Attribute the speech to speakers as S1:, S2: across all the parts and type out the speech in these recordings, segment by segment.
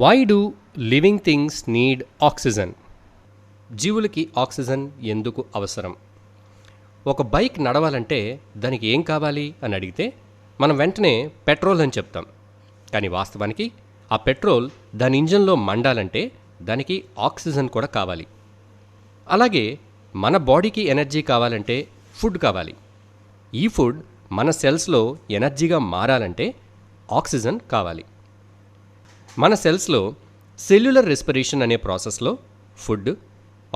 S1: Why do living things need oxygen? జీవులకి oxygen ఎందుకు అవసరం? ఒక బైక్ నడవాలంటే దానికి ఏం కావాలి అని అడిగితే మనం వెంటనే పెట్రోల్ అని చెప్తాం. కానీ వాస్తవానికి ఆ పెట్రోల్ దాని ఇంజన్లో మండాలంటే దానికి ఆక్సిజన్ కూడా కావాలి. అలాగే మన బాడీకి ఎనర్జీ కావాలంటే ఫుడ్ కావాలి. ఈ ఫుడ్ మన సెల్స్లో ఎనర్జీగా మారాలంటే ఆక్సిజన్ కావాలి. మన సెల్స్లో సెల్యులర్ రెస్పిరేషన్ అనే ప్రాసెస్లో ఫుడ్,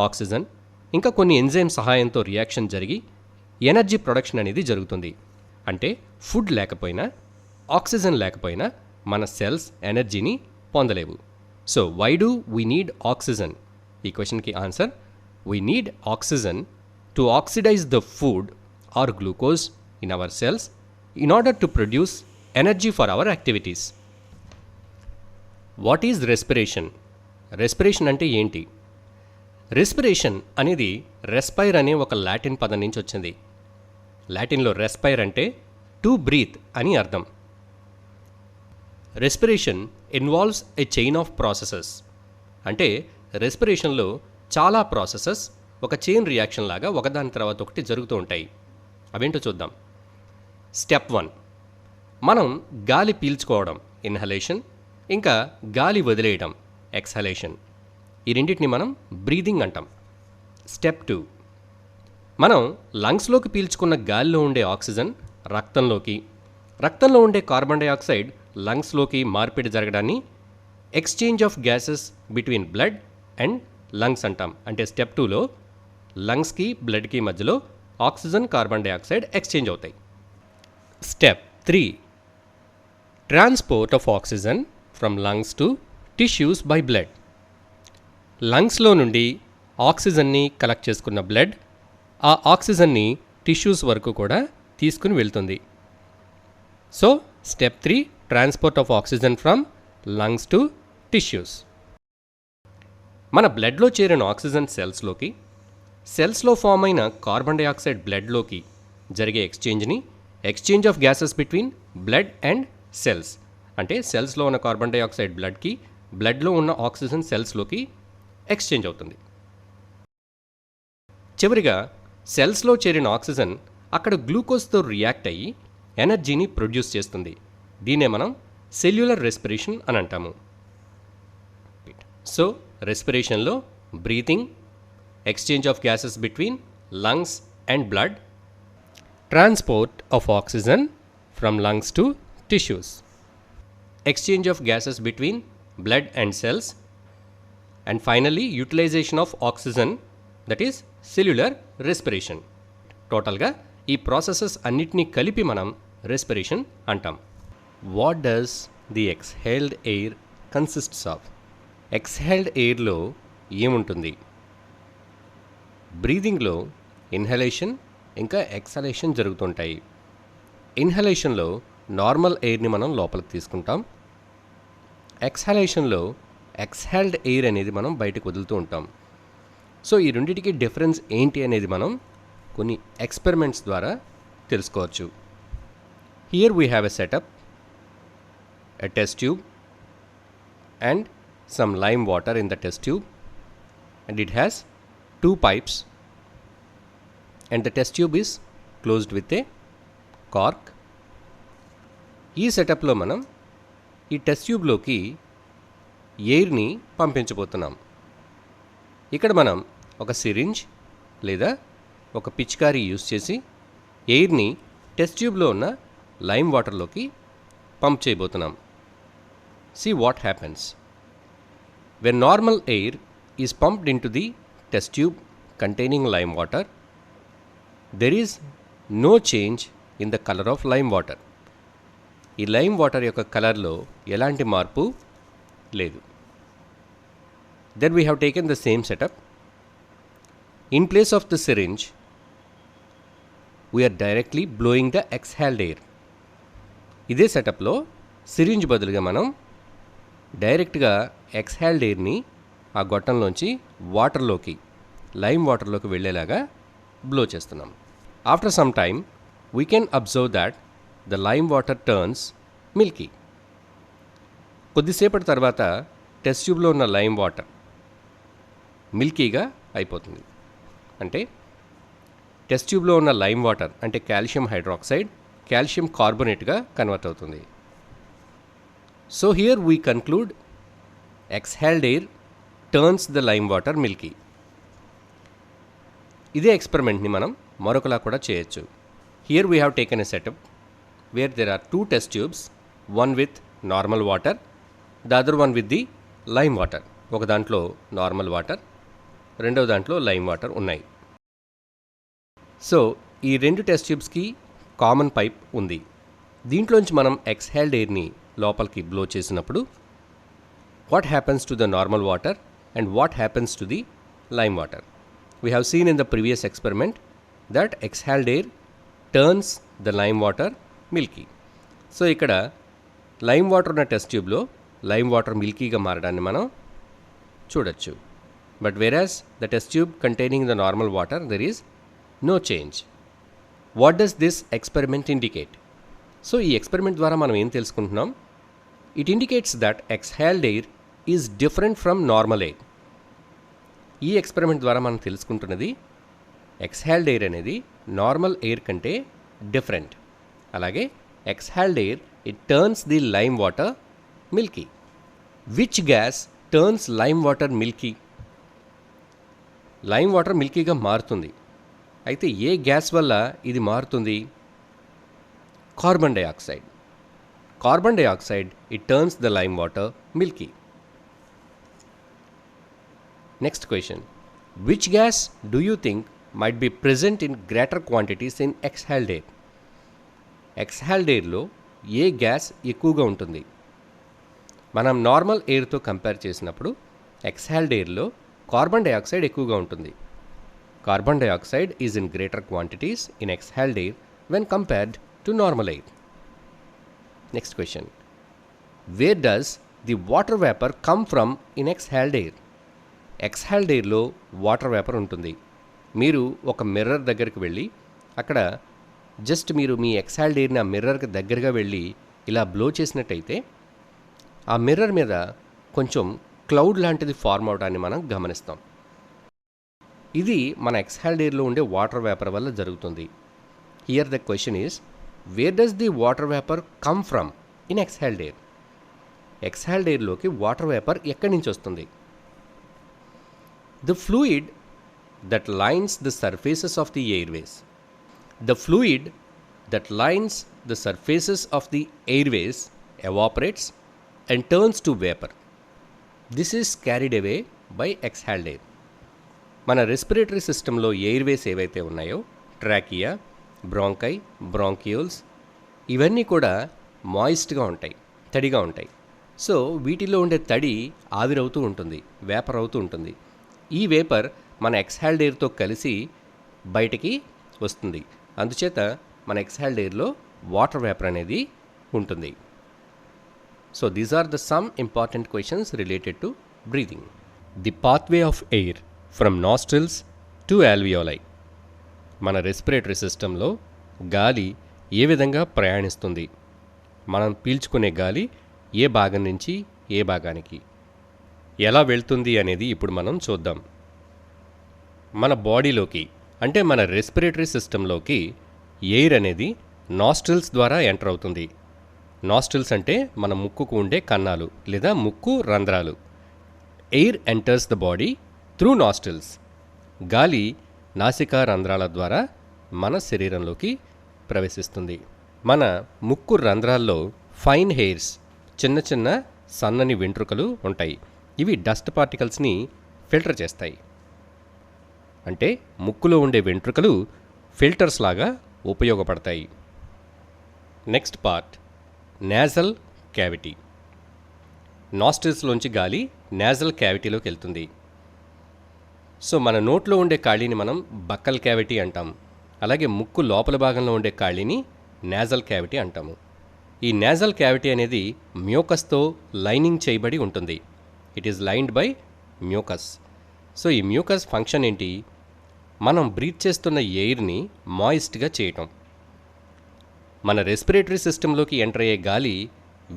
S1: ఆక్సిజన్ ఇంకా కొన్ని ఎంజైమ్ సహాయంతో రియాక్షన్ జరిగి ఎనర్జీ ప్రొడక్షన్ అనేది జరుగుతుంది. అంటే ఫుడ్ లేకపోయినా, ఆక్సిజన్ లేకపోయినా మన సెల్స్ ఎనర్జీని పొందలేవు. So why do we need oxygen? ఈ క్వశ్చన్కి answer, we need oxygen to oxidize the food or glucose in our cells in order to produce energy for our activities. What is respiration? Respiration అంటే ఏంటి? Respiration అనేది respire అనే ఒక Latin పదం నుంచి వచ్చింది. లాటిన్లో రెస్పైర్ అంటే టు బ్రీత్ అని అర్థం. Respiration involves a chain of processes. అంటే రెస్పిరేషన్లో చాలా ప్రాసెసెస్ ఒక చైన్ రియాక్షన్ లాగా ఒకదాని తర్వాత ఒకటి జరుగుతూ ఉంటాయి. అవేంటో చూద్దాం. స్టెప్ 1, మనం గాలి పీల్చుకోవడం ఇన్హలేషన్, ఇంకా గాలి వదిలేయడం ఎక్స్హలేషన్. ఈ రెండింటిని మనం బ్రీదింగ్ అంటాం. స్టెప్ 2, మనం లంగ్స్లోకి పీల్చుకున్న గాలిలో ఉండే ఆక్సిజన్ రక్తంలో ఉండే కార్బన్ డైఆక్సైడ్ లంగ్స్లోకి మార్పిడి జరగడాన్ని exchange of gases between blood and lungs అంటాం. అంటే స్టెప్ 2లో లంగ్స్కి బ్లడ్కి మధ్యలో ఆక్సిజన్, కార్బన్ డైఆక్సైడ్ ఎక్స్చేంజ్ అవుతాయి. Step 3, transport of oxygen from lungs to tissues by blood. లంగ్స్లో నుండి ఆక్సిజన్ని కలెక్ట్ చేసుకున్న బ్లడ్ ఆ ఆక్సిజన్ని టిష్యూస్ వరకు కూడా తీసుకుని వెళ్తుంది. So step 3, transport of oxygen from lungs to tissues. మన బ్లడ్లో చేరిన ఆక్సిజన్ సెల్స్లోకి, సెల్స్లో ఫామ్ అయిన కార్బన్ డైఆక్సైడ్ బ్లడ్లోకి జరిగే exchange of gases between blood and cells. అంటే సెల్స్లో ఉన్న కార్బన్ డైఆక్సైడ్ బ్లడ్కి, బ్లడ్లో ఉన్న ఆక్సిజన్ సెల్స్లోకి ఎక్స్చేంజ్ అవుతుంది. చివరిగా సెల్స్లో చేరిన ఆక్సిజన్ అక్కడ గ్లూకోజ్తో రియాక్ట్ అయ్యి ఎనర్జీని ప్రొడ్యూస్ చేస్తుంది. దీన్నే మనం సెల్యులర్ రెస్పిరేషన్ అని అంటాము. సో రెస్పిరేషన్లో breathing, exchange of gases between lungs and blood, transport of oxygen from lungs to tissues, exchange of gases between blood and cells, and finally utilization of oxygen, that is cellular respiration. టోటల్గా ఈ processes అన్నిటినీ కలిపి మనం respiration అంటాం. What does the exhaled air consists of? Exhaled ఎయిర్లో ఏముంటుంది? బ్రీదింగ్లో inhalation ఇంకా ఎక్సలేషన్ జరుగుతుంటాయి. ఇన్హలేషన్లో నార్మల్ ఎయిర్ని మనం లోపలికి తీసుకుంటాం. ఎక్స్హలేషన్లో ఎక్స్హేల్డ్ ఎయిర్ అనేది మనం బయటకు వదులుతూ ఉంటాం. సో ఈ రెండింటికి డిఫరెన్స్ ఏంటి అనేది మనం కొన్ని ఎక్స్పెరిమెంట్స్ ద్వారా తెలుసుకోవచ్చు. Here we have a setup, a test tube and some lime water in the test tube, and it has 2 pipes and the test tube is closed with a cork. ఈ సెటప్లో మనం ఈ test ట్యూబ్లోకి ఎయిర్ని పంపించబోతున్నాం. ఇక్కడ మనం ఒక syringe లేదా ఒక పిచికారీ use చేసి ఎయిర్ని టెస్ట్ ట్యూబ్లో ఉన్న లైమ్ వాటర్లోకి పంప్ చేయబోతున్నాం. See what happens. When normal air is pumped into the test tube containing lime water, there is no change in the color of lime water. ఈ లైమ్ వాటర్ యొక్క కలర్లో ఎలాంటి మార్పు లేదు. Then we have taken the same setup. In place of the syringe, we are directly blowing the exhaled air. ఇదే సెటప్లో syringe బదులుగా మనం డైరెక్ట్గా ఎక్స్హేల్డ్ ఎయిర్ని ఆ గొట్టంలోంచి వాటర్లోకి, లైమ్ వాటర్లోకి వెళ్ళేలాగా బ్లో చేస్తున్నాం. After some time we can observe that the lime water turns Milky. కొద్దిసేపటి తర్వాత టెస్ట్ ట్యూబ్లో ఉన్న లైమ్ వాటర్ మిల్కీగా అయిపోతుంది. అంటే టెస్ట్ ట్యూబ్లో ఉన్న లైమ్ వాటర్ అంటే కాల్షియం హైడ్రాక్సైడ్ కాల్షియం కార్బోనేట్గా కన్వర్ట్ అవుతుంది. So here we conclude exhaled air turns the lime water milky. ఇదే ఎక్స్పెరిమెంట్ని మనం మరొకలా కూడా చేయొచ్చు. Here we have taken a setup where there are 2 test tubes, one with normal water, the other one with the lime water. ఒక దాంట్లో normal water, రెండవ దాంట్లో లైమ్ వాటర్ ఉన్నాయి. సో ఈ 2 టెస్ట్ ట్యూబ్స్కి కామన్ పైప్ ఉంది. దీంట్లోంచి మనం ఎక్స్హేల్డ్ ఎయిర్ని లోపలికి బ్లో చేసినప్పుడు what happens to the normal water and what happens to the lime water. We have seen in the previous experiment that exhaled air turns the lime water milky. So ఇక్కడ lime water ఉన్న test ట్యూబ్లో lime water మిల్కీగా మారడాన్ని మనం చూడొచ్చు. But whereas the test tube containing the normal water there is no change. What does this experiment indicate? So ఈ experiment ద్వారా మనం ఏం తెలుసుకుంటున్నాం? It indicates that exhaled air is different from normal air. ఈ ఎక్స్పెరిమెంట్ ద్వారా మనం తెలుసుకుంటున్నది exhaled air అనేది నార్మల్ ఎయిర్ కంటే డిఫరెంట్. అలాగే exhaled air it turns the lime water Milky. Which gas turns lime water milky? Lime water మిల్కీగా మారుతుంది. అయితే ఏ గ్యాస్ వల్ల ఇది మారుతుంది? Carbon dioxide. Carbon dioxide it turns the lime water milky. Next question. Which gas do you think might be present in greater quantities in exhaled air? Exhaled air లో ఏ gas ఎక్కువగా ఉంటుంది? మనం నార్మల్ ఎయిర్తో కంపేర్ చేసినప్పుడు ఎక్స్హేల్డ్ ఎయిర్లో carbon dioxide ఎక్కువగా ఉంటుంది. Carbon dioxide is in greater quantities in exhaled air when compared to normal air. Next question. Where does the water vapour come from in exhaled air? Exhaled ఎయిర్లో water vapour ఉంటుంది. మీరు ఒక mirror దగ్గరికి వెళ్ళి అక్కడ just మీరు మీ ఎక్స్హేల్డ్ ఎయిర్ని ఆ మిర్రర్కి దగ్గరగా వెళ్ళి ఇలా బ్లో చేసినట్టయితే ఆ మిర్రర్ మీద కొంచెం క్లౌడ్ లాంటిది ఫార్మ్ అవడాన్ని మనం గమనిస్తాం. ఇది మన ఎక్స్హేల్డ్ ఎయిర్లో ఉండే వాటర్ వేపర్ వల్ల జరుగుతుంది. Here the question is where does the water vapour come from in exhaled air? Exhaled ఎయిర్లోకి వాటర్ వేపర్ ఎక్కడి నుంచి వస్తుంది? The fluid that lines the surfaces of the airways. The fluid that lines the surfaces of the airways evaporates and turns to vapor. This is carried away by exhaled air. మన respiratory సిస్టంలో Airways ఏవైతే ఉన్నాయో trachea, bronchi, bronchioles ఇవన్నీ కూడా మాయిస్ట్గా ఉంటాయి, తడిగా ఉంటాయి. So వీటిలో ఉండే తడి ఆవిరవుతూ ఉంటుంది, వేపర్ అవుతూ ఉంటుంది. ఈ వేపర్ మన ఎక్స్హేల్డ్ ఎయిర్తో కలిసి బయటికి వస్తుంది. అందుచేత మన ఎక్స్హేల్డ్ ఎయిర్లో వాటర్ వేపర్ అనేది ఉంటుంది. So these are the some important questions related to breathing. The pathway of air from nostrils to alveoli. మన రెస్పిరేటరీ సిస్టంలో గాలి ఏ విధంగా ప్రయాణిస్తుంది? మనం పీల్చుకునే గాలి ఏ భాగం నుంచి ఏ భాగానికి ఎలా వెళ్తుంది అనేది ఇప్పుడు మనం చూద్దాం. మన బాడీలోకి అంటే మన రెస్పిరేటరీ సిస్టంలోకి ఎయిర్ అనేది నాస్ట్రిల్స్ ద్వారా ఎంటర్ అవుతుంది. నాస్ట్రిల్స్ అంటే మన ముక్కుకు ఉండే కన్నాలు లేదా ముక్కు రంధ్రాలు. Air enters the body through nostrils. గాలి నాసికా రంధ్రాల ద్వారా మన శరీరంలోకి ప్రవేశిస్తుంది. మన ముక్కు రంధ్రాల్లో ఫైన్ హెయిర్స్, చిన్న చిన్న సన్నని వెంట్రుకలు ఉంటాయి. ఇవి డస్ట్ పార్టికల్స్ని ఫిల్టర్ చేస్తాయి. అంటే ముక్కులో ఉండే వెంట్రుకలు ఫిల్టర్స్ లాగా ఉపయోగపడతాయి. Next part nasal cavity. నాస్ట్రిల్స్లోంచి గాలి నేజల్ క్యావిటీలోకి వెళ్తుంది. సో మన నోట్లో ఉండే ఖాళీని మనం బక్కల్ క్యావిటీ అంటాం. అలాగే ముక్కు లోపల భాగంలో ఉండే ఖాళీని నేజల్ క్యావిటీ అంటాము. ఈ నేజల్ క్యావిటీ అనేది మ్యూకస్తో లైనింగ్ చేయబడి ఉంటుంది. It is lined by mucus. So ఈ మ్యూకస్ ఫంక్షన్ ఏంటి? మనం బ్రీత్ చేస్తున్న ఎయిర్ని మాయిస్ట్గా చేయటం. మన రెస్పిరేటరీ సిస్టంలోకి ఎంటర్ అయ్యే గాలి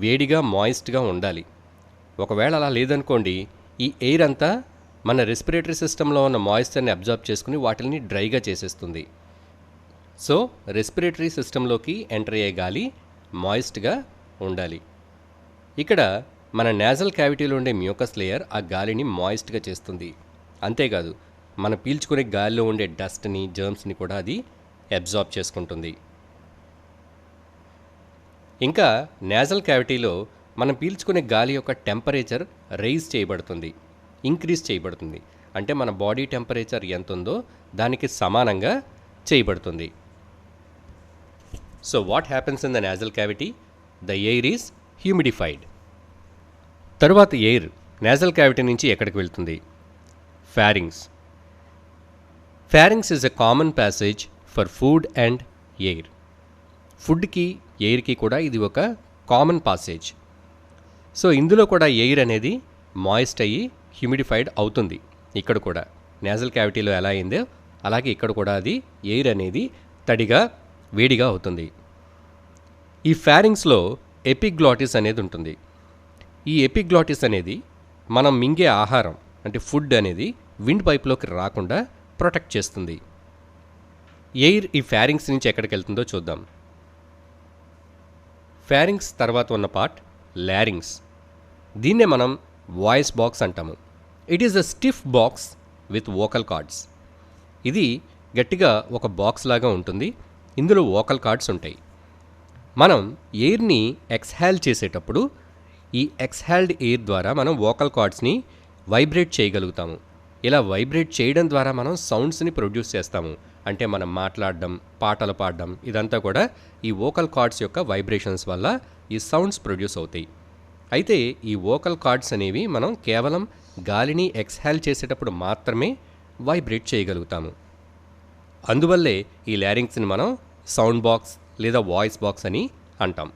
S1: వేడిగా మాయిస్ట్గా ఉండాలి. ఒకవేళ అలా లేదనుకోండి, ఈ ఎయిర్ అంతా మన రెస్పిరేటరీ సిస్టంలో ఉన్న మాయిశ్చర్ని అబ్జార్బ్ చేసుకుని వాటిని డ్రైగా చేసేస్తుంది. సో రెస్పిరేటరీ సిస్టంలోకి ఎంటర్ అయ్యే గాలి మాయిస్ట్గా ఉండాలి. ఇక్కడ మన నేజల్ క్యావిటీలో ఉండే మ్యూకస్ లేయర్ ఆ గాలిని మాయిస్ట్గా చేస్తుంది. అంతేకాదు మన పీల్చుకునే గాలిలో ఉండే డస్ట్ని, జర్మ్స్ని కూడా అది అబ్జార్బ్ చేసుకుంటుంది. ఇంకా నేజల్ క్యావిటీలో మనం పీల్చుకునే గాలి యొక్క టెంపరేచర్ రైజ్ చేయబడుతుంది, ఇంక్రీజ్ చేయబడుతుంది. అంటే మన బాడీ టెంపరేచర్ ఎంత ఉందో దానికి సమానంగా చేయబడుతుంది. So what happens in the nasal cavity? The air is humidified. తరువాత ఎయిర్ నేజల్ క్యావిటీ నుంచి ఎక్కడికి వెళ్తుంది? Pharynx. Pharynx is a common passage for food and air. ఫుడ్కి ఎయిర్కి కూడా ఇది ఒక కామన్ పాసేజ్. సో ఇందులో కూడా ఎయిర్ అనేది మాయిస్ట్ అయ్యి హ్యూమిడిఫైడ్ అవుతుంది. ఇక్కడ కూడా నేజల్ క్యావిటీలో ఎలా అయిందో అలాగే ఇక్కడ కూడా అది ఎయిర్ అనేది తడిగా, వేడిగా అవుతుంది. ఈ ఫారింగ్స్లో ఎపిగ్లాటిస్ అనేది ఉంటుంది. ఈ ఎపిగ్లాటిస్ అనేది మనం మింగే ఆహారం అంటే ఫుడ్ అనేది విండ్ పైప్లోకి రాకుండా ప్రొటెక్ట్ చేస్తుంది. ఎయిర్ ఈ ఫారింగ్స్ నుంచి ఎక్కడికి వెళ్తుందో చూద్దాం. ఫారింగ్స్ తర్వాత ఉన్న పార్ట్ లారింగ్స్. దీన్నే మనం వాయిస్ బాక్స్ అంటాము. It is a stiff box with vocal cords. ఇది గట్టిగా ఒక బాక్స్ లాగా ఉంటుంది. ఇందులో వోకల్ కార్డ్స్ ఉంటాయి. మనం ఎయిర్ని ఎక్స్హాల్ చేసేటప్పుడు ఈ ఎక్స్హాల్డ్ ఎయిర్ ద్వారా మనం వోకల్ కార్డ్స్ని వైబ్రేట్ చేయగలుగుతాము. ఇలా వైబ్రేట్ చేయడం ద్వారా మనం సౌండ్స్ని ప్రొడ్యూస్ చేస్తాము. అంటే మనం మాట్లాడడం, పాటలు పాడడం ఇదంతా కూడా ఈ వోకల్ కార్డ్స్ యొక్క వైబ్రేషన్స్ వల్ల ఈ సౌండ్స్ ప్రొడ్యూస్ అవుతాయి. అయితే ఈ వోకల్ కార్డ్స్ అనేవి మనం కేవలం గాలిని ఎక్స్హాల్ చేసేటప్పుడు మాత్రమే వైబ్రేట్ చేయగలుగుతాము. అందువల్లే ఈ లారింగ్స్ని మనం సౌండ్ బాక్స్ లేదా వాయిస్ బాక్స్ అని అంటాం.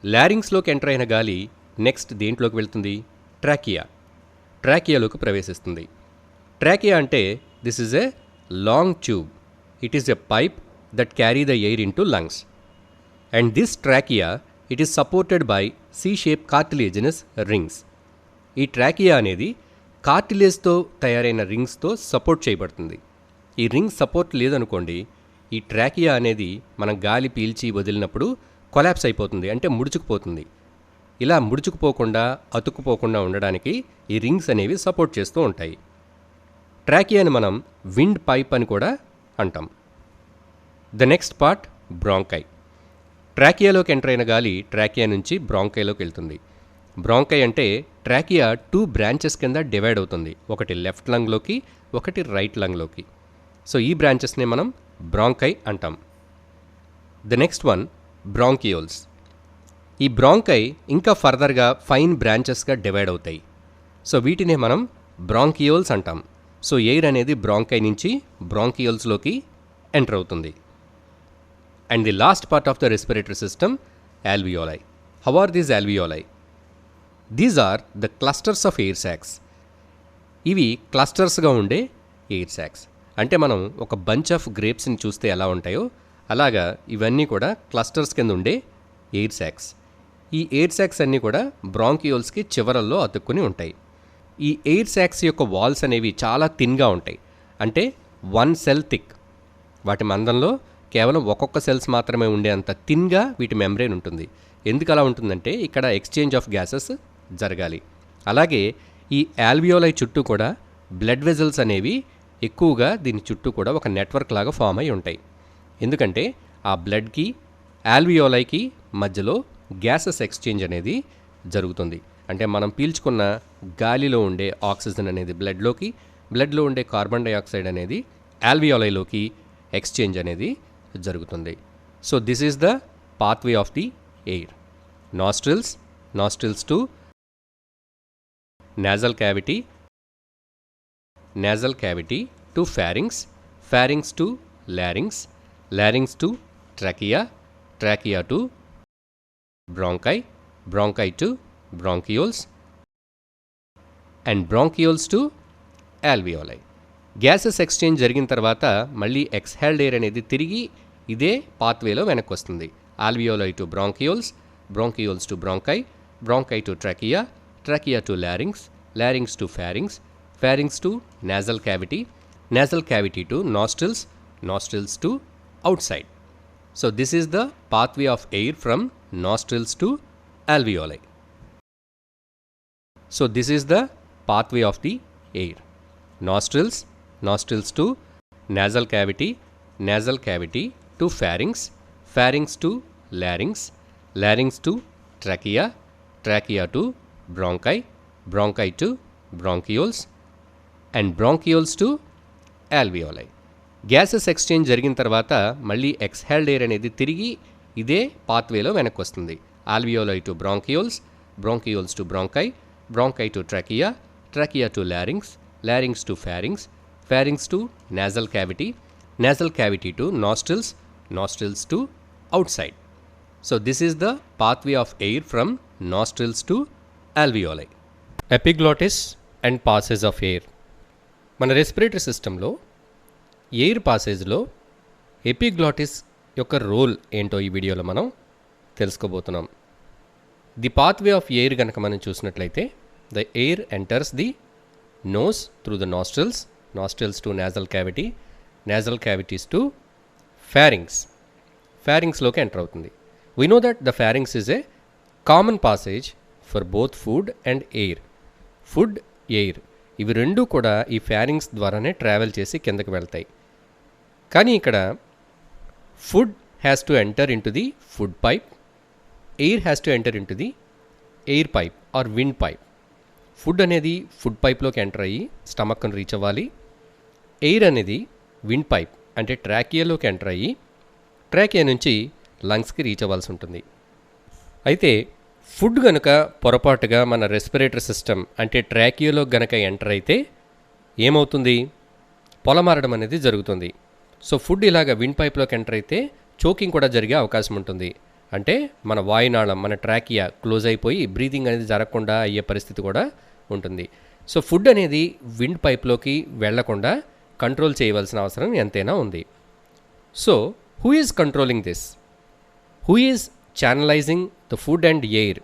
S1: లారింగ్స్లోకి ఎంటర్ అయిన గాలి నెక్స్ట్ దేంట్లోకి వెళ్తుంది? ట్రాకియా. ట్రాకియాలోకి ప్రవేశిస్తుంది. ట్రాకియా అంటే this is a long tube. It is a pipe that carry the air in to lungs. And this trachea it is supported by C shape cartilaginous rings. ఈ trachea అనేది కార్టిలేజ్తో తయారైన రింగ్స్తో support చేయబడుతుంది. ఈ ring support లేదనుకోండి, ఈ trachea అనేది మనం గాలి పీల్చి వదిలినప్పుడు కొలాప్స్ అయిపోతుంది, అంటే ముడుచుకుపోతుంది. ఇలా ముడుచుకుపోకుండా, అతుక్కుపోకుండా ఉండడానికి ఈ రింగ్స్ అనేవి సపోర్ట్ చేస్తూ ఉంటాయి. ట్రాకియాని మనం విండ్ పైప్ అని కూడా అంటాం. The next part bronchi. ట్రాకియాలోకి ఎంటర్ అయిన గాలి ట్రాకియా నుంచి బ్రాంకైలోకి వెళ్తుంది. బ్రాంకై అంటే ట్రాకియా 2 బ్రాంచెస్ కింద డివైడ్ అవుతుంది. ఒకటి లెఫ్ట్ లంగ్లోకి, ఒకటి రైట్ లంగ్లోకి. సో ఈ బ్రాంచెస్ని మనం బ్రాంకై అంటాం. The next one bronchioles. ఈ బ్రాంకై ఇంకా ఫర్దర్గా ఫైన్ బ్రాంచెస్గా డివైడ్ అవుతాయి. సో వీటినే మనం బ్రాంకియోల్స్ అంటాం. సో ఎయిర్ అనేది బ్రాంకై నుంచి బ్రాంకియోల్స్లోకి ఎంటర్ అవుతుంది. And the last part of the respiratory system, alveoli. How are these alveoli? These are the clusters of air sacs. ఇవి క్లస్టర్స్గా ఉండే ఎయిర్ సాక్స్. అంటే మనం ఒక బంచ్ ఆఫ్ గ్రేప్స్ని చూస్తే ఎలా ఉంటాయో అలాగా ఇవన్నీ కూడా క్లస్టర్స్ కింద ఉండే ఎయిర్ సాక్స్. ఈ ఎయిర్ సాక్స్ అన్నీ కూడా బ్రాంకియోల్స్కి చివరల్లో అతుక్కుని ఉంటాయి. ఈ ఎయిర్ సాక్స్ యొక్క వాల్స్ అనేవి చాలా థిన్గా ఉంటాయి. అంటే 1 సెల్ థిక్. వాటి మందంలో కేవలం ఒక్కొక్క సెల్స్ మాత్రమే ఉండే అంత థిన్గా వీటి మెంబ్రేన్ ఉంటుంది. ఎందుకు అలా ఉంటుందంటే ఇక్కడ ఎక్స్చేంజ్ ఆఫ్ గ్యాసెస్ జరగాలి. అలాగే ఈ ఆల్వియోలై చుట్టూ కూడా బ్లడ్ వెజల్స్ అనేవి ఎక్కువగా దీని చుట్టూ కూడా ఒక నెట్వర్క్ లాగా ఫామ్ అయి ఉంటాయి. ఎందుకంటే ఆ బ్లడ్కి ఆల్వియోలైకి మధ్యలో గ్యాసెస్ ఎక్స్చేంజ్ అనేది జరుగుతుంది. అంటే మనం పీల్చుకున్న గాలిలో ఉండే ఆక్సిజన్ అనేది బ్లడ్లో ఉండే కార్బన్ డైఆక్సైడ్ అనేది ఆల్వియోలైలోకి ఎక్స్చేంజ్ అనేది జరుగుతుంది. So this is the pathway of the air. Nostrils to nasal cavity to pharynx to larynx to trachea to bronchi to bronchioles and bronchioles to alveoli. Gases exchange జరిగిన తర్వాత మళ్ళీ ఎక్స్హాల్డ్ air అనేది తిరిగి ఇదే పాత్వేలో వెనక్కి వస్తుంది. Alveoli to bronchioles to bronchi to trachea trachea to larynx, larynx to pharynx, pharynx to nasal cavity, nasal cavity to nostrils, nostrils to outside. So this is the pathway of air from nostrils to alveoli. So this is the pathway of the air. Nostrils, nostrils to nasal cavity, nasal cavity to pharynx, pharynx to larynx, larynx to trachea, trachea to bronchi, bronchi to bronchioles, and bronchioles to alveoli. Gases exchange జరిగిన తర్వాత మళ్ళీ ఎక్స్హేల్డ్ air అనేది తిరిగి ఇదే పాత్వేలో వెనక్కి వస్తుంది. Alveoli to bronchioles, bronchioles to bronchi, bronchi to trachea, trachea to లారింగ్స్, లారింగ్స్ to pharynx, pharynx to nasal cavity, nozzle cavity to nostrils, nostrils to outside. So this is the pathway of air from nostrils to alveoli. Epiglottis and passage of air. మన respiratory సిస్టంలో air పాసేజ్లో epiglottis యొక్క role ఏంటో ఈ వీడియోలో మనం తెలుసుకోబోతున్నాం. The pathway of air కనుక మనం చూసినట్లయితే the air enters the nose through the nostrils, nostrils to nasal cavity, nasal cavities to pharynx, ఫారింగ్స్లోకి ఎంటర్ అవుతుంది. We know that the pharynx is a common passage for both food and air. Food, air ఇవి రెండూ కూడా ఈ pharynx ద్వారానే travel చేసి కిందకి వెళ్తాయి. కానీ ఇక్కడ food has to enter in to the food pipe, air has to enter in to the air pipe or wind pipe. Food అనేది ఫుడ్ పైప్లోకి ఎంటర్ అయ్యి స్టమక్ను రీచ్ అవ్వాలి. ఎయిర్ అనేది విండ్ పైప్ అంటే ట్రాకియాలోకి ఎంటర్ అయ్యి ట్రాకియా నుంచి లంగ్స్కి రీచ్ అవ్వాల్సి ఉంటుంది. అయితే ఫుడ్ గనుక పొరపాటుగా మన రెస్పిరేటరీ సిస్టమ్ అంటే ట్రాకియాలో గనక ఎంటర్ అయితే ఏమవుతుంది? పొలమారడం అనేది జరుగుతుంది. సో ఫుడ్ ఇలాగ విండ్ పైప్లోకి ఎంటర్ అయితే చోకింగ్ కూడా జరిగే అవకాశం ఉంటుంది. అంటే మన వాయునాళం, మన ట్రాకియా క్లోజ్ అయిపోయి బ్రీతింగ్ అనేది జరగకుండా అయ్యే పరిస్థితి కూడా ఉంటుంది. సో ఫుడ్ అనేది విండ్ పైప్లోకి వెళ్లకుండా కంట్రోల్ చేయవలసిన అవసరం ఎంతైనా ఉంది. So who is controlling this? Who is channelizing the food and air?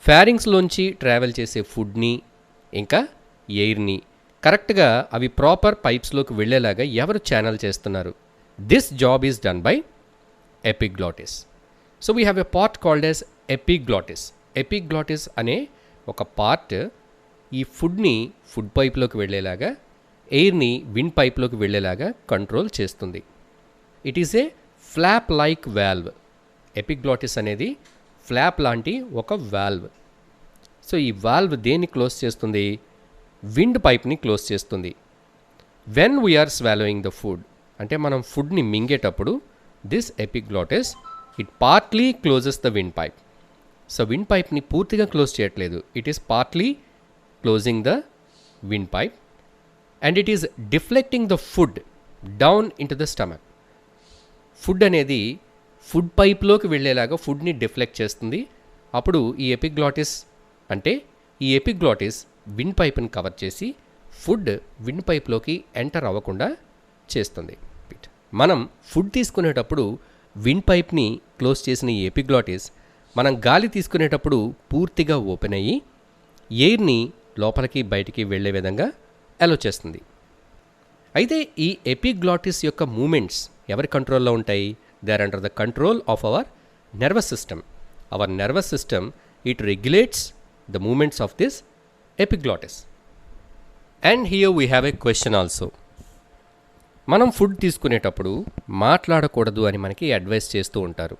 S1: ఫారింగ్స్లోంచి ట్రావెల్ చేసే ఫుడ్ని ఇంకా ఎయిర్ని కరెక్ట్గా అవి ప్రాపర్ పైప్స్లోకి వెళ్ళేలాగా ఎవరు ఛానల్ చేస్తున్నారు? This job is done by epiglottis. So we have a part called as epiglottis. Epiglottis అనే ఒక పార్ట్ ఈ ఫుడ్ని ఫుడ్ పైప్లోకి వెళ్ళేలాగా, ఎయిర్ని విండ్ పైప్లోకి వెళ్ళేలాగా కంట్రోల్ చేస్తుంది. It is a flap like valve. Epiglottis అనేది ఫ్లాప్ లాంటి ఒక వాల్వ్. సో ఈ వాల్వ్ దేన్ని క్లోజ్ చేస్తుంది? విండ్ పైప్ని క్లోజ్ చేస్తుంది. When we're swallowing the food అంటే మనం ఫుడ్ని మింగేటప్పుడు this epiglottis it partly closes the wind pipe. So wind పైప్ని పూర్తిగా క్లోజ్ చేయట్లేదు, it is partly closing the wind pipe and it is deflecting the food down in to the stomach. Food అనేది food పైప్లోకి వెళ్ళేలాగా ఫుడ్ని deflect చేస్తుంది. అప్పుడు ఈ epiglottis అంటే ఈ ఎపిగ్లాటిస్ విండ్ పైప్ని కవర్ చేసి ఫుడ్ విండ్ పైప్లోకి ఎంటర్ అవ్వకుండా చేస్తుంది. మనం ఫుడ్ తీసుకునేటప్పుడు విండ్ పైప్ని క్లోజ్ చేసిన ఈ ఎపిగ్లాటిస్ మనం గాలి తీసుకునేటప్పుడు పూర్తిగా ఓపెన్ అయ్యి ఎయిర్ని లోపలికి బయటికి వెళ్ళే విధంగా అలో చేస్తుంది. అయితే ఈ ఎపిగ్లాటిస్ యొక్క మూమెంట్స్ ఎవరి కంట్రోల్లో ఉంటాయి? They are under the control of our nervous system. Our nervous system it regulates the movements of this epiglottis. And here we have a question also. మనం ఫుడ్ తీసుకునేటప్పుడు మాట్లాడకూడదు అని మనకి అడ్వైస్ చేస్తూ ఉంటారు.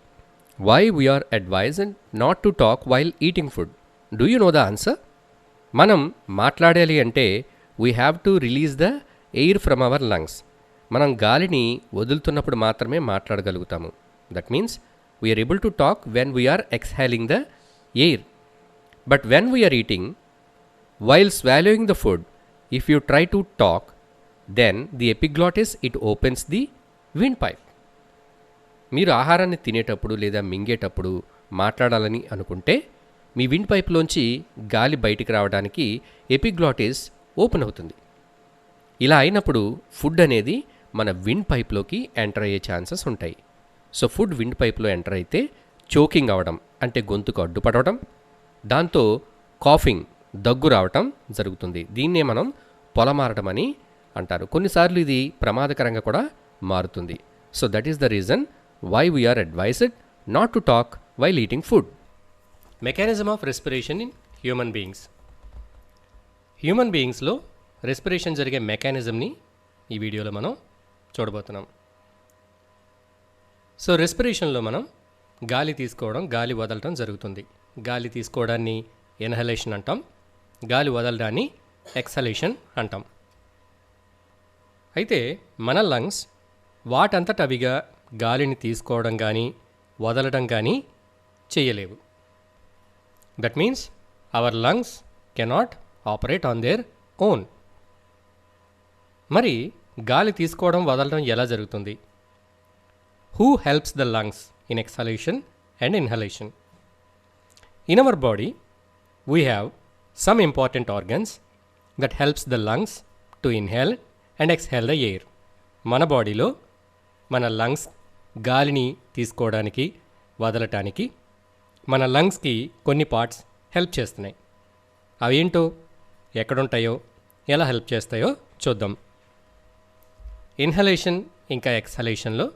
S1: Why we are advised not to talk while eating food? Do you know the answer? మనం మాట్లాడాలి అంటే we have to release the air from our lungs. మనం గాలిని వదులుతున్నప్పుడు మాత్రమే మాట్లాడగలుగుతాము. That means we're able to talk when we're exhaling the air. But when we're eating, while swallowing the food, if you try to talk, then the epiglottis it opens the windpipe. మీరు ఆహారాన్ని తినేటప్పుడు లేదా మింగేటప్పుడు మాట్లాడాలని అనుకుంటే మీ wind పైప్లోంచి గాలి బయటికి రావడానికి epiglottis open అవుతుంది. ఇలా అయినప్పుడు ఫుడ్ అనేది మన విండ్ పైప్లోకి ఎంటర్ అయ్యే ఛాన్సెస్ ఉంటాయి. సో ఫుడ్ విండ్ పైప్లో ఎంటర్ అయితే చోకింగ్ అవ్వడం అంటే గొంతుకు అడ్డుపడవడం, దాంతో కాఫింగ్, దగ్గు రావటం జరుగుతుంది. దీన్నే మనం పొలమారటం అని అంటారు. కొన్నిసార్లు ఇది ప్రమాదకరంగా కూడా మారుతుంది. So that is the reason why we are advised not to talk while eating food. Mechanism of respiration in human beings. Human బీయింగ్స్లో రెస్పిరేషన్ జరిగే మెకానిజంని ఈ వీడియోలో మనం చూడబోతున్నాం. సో రెస్పిరేషన్లో మనం గాలి తీసుకోవడం, గాలి వదలటం జరుగుతుంది. గాలి తీసుకోవడాన్ని ఇన్హలేషన్ అంటాం, గాలి వదలడాన్ని ఎక్సలేషన్ అంటాం. అయితే మన లంగ్స్ వాటంతట అవిగా గాలిని తీసుకోవడం కానీ వదలడం కానీ చేయలేవు. That means our lungs cannot operate on their own. మరి గాలి తీసుకోవడం వదలడం ఎలా జరుగుతుంది? Who helps the lungs in exhalation and inhalation? In our body we have some important organs that helps the lungs to inhale and exhale the air. మన బాడీలో మన lungs గాలిని తీసుకోవడానికి వదలటానికి మన లంగ్స్కి కొన్ని పార్ట్స్ హెల్ప్ చేస్తున్నాయి. అవి ఏంటో, ఎక్కడుంటాయో, ఎలా హెల్ప్ చేస్తాయో చూద్దాం. ఇన్హలేషన్ ఇంకా ఎక్సలేషన్లో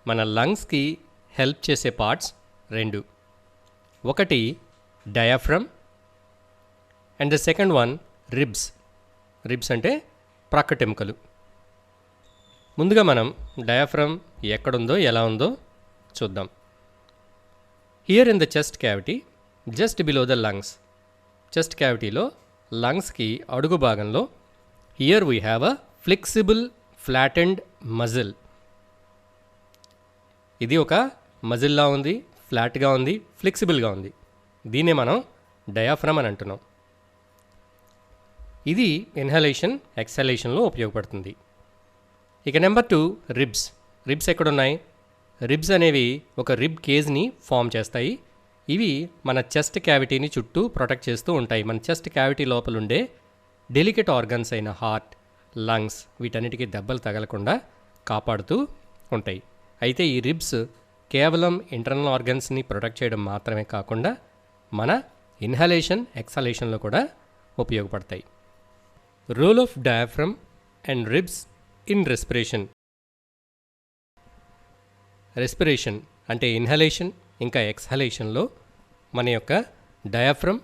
S1: మన లంగ్స్కి హెల్ప్ చేసే పార్ట్స్ రెండు. ఒకటి diaphragm and the second one ribs. Ribs అంటే ప్రక్కటెముకలు. ముందుగా మనం డయాఫ్రమ్ ఎక్కడుందో ఎలా ఉందో చూద్దాం. Here in the chest cavity just below the lungs. Chest క్యావిటీలో లంగ్స్కి అడుగు భాగంలో here we have a flexible flattened muscle. ఇది ఒక మజిల్లా ఉంది, ఫ్లాట్గా ఉంది, ఫ్లెక్సిబుల్గా ఉంది. దీన్నే మనం డయాఫ్రమ్ అని అంటున్నాం. ఇది ఇన్హలేషన్ ఎక్సలేషన్లో ఉపయోగపడుతుంది. ఇక నెంబర్ 2 రిబ్స్. రిబ్స్ ఎక్కడున్నాయి? రిబ్స్ అనేవి ఒక రిబ్ కేజ్ని ఫామ్ చేస్తాయి. ఇవి మన చెస్ట్ క్యావిటీని చుట్టూ ప్రొటెక్ట్ చేస్తూ ఉంటాయి. మన చెస్ట్ క్యావిటీ లోపల ఉండే డెలికేట్ ఆర్గన్స్ అయిన హార్ట్, లంగ్స్ వీటన్నిటికీ దెబ్బలు తగలకుండా కాపాడుతూ ఉంటాయి. అయితే ఈ రిబ్స్ కేవలం ఇంటర్నల్ ఆర్గన్స్ని ప్రొటెక్ట్ చేయడం మాత్రమే కాకుండా మన ఇన్హలేషన్ ఎక్సలేషన్లో కూడా ఉపయోగపడతాయి. Role of diaphragm and ribs in respiration. Respiration అంటే ఇన్హలేషన్ ఇంకా ఎక్స్హలేషన్లో మన యొక్క డయాఫ్రమ్,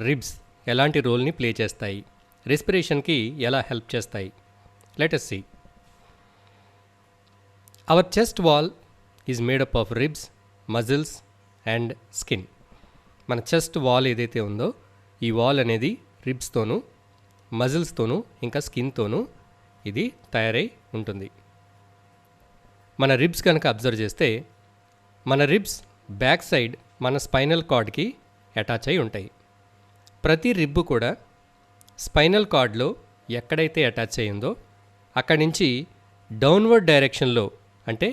S1: రిబ్స్ ఎలాంటి రోల్ని ప్లే చేస్తాయి, రెస్పిరేషన్కి ఎలా హెల్ప్ చేస్తాయి? Let us see. Our chest wall is made up of ribs, muscles and skin. మన చెస్ట్ వాల్ ఏదైతే ఉందో ఈ వాల్ అనేది రిబ్స్తోనూ, మజిల్స్తోనూ ఇంకా స్కిన్తోనూ ఇది తయారై ఉంటుంది. మన రిబ్స్ కనుక అబ్జర్వ్ చేస్తే మన రిబ్స్ బ్యాక్ సైడ్ మన స్పైనల్ కార్డ్కి అటాచ్ అయి ఉంటాయి. ప్రతి రిబ్ కూడా స్పైనల్ కార్డ్లో ఎక్కడైతే అటాచ్ అయ్యిందో అక్కడి నుంచి డౌన్వర్డ్ డైరెక్షన్లో అంటే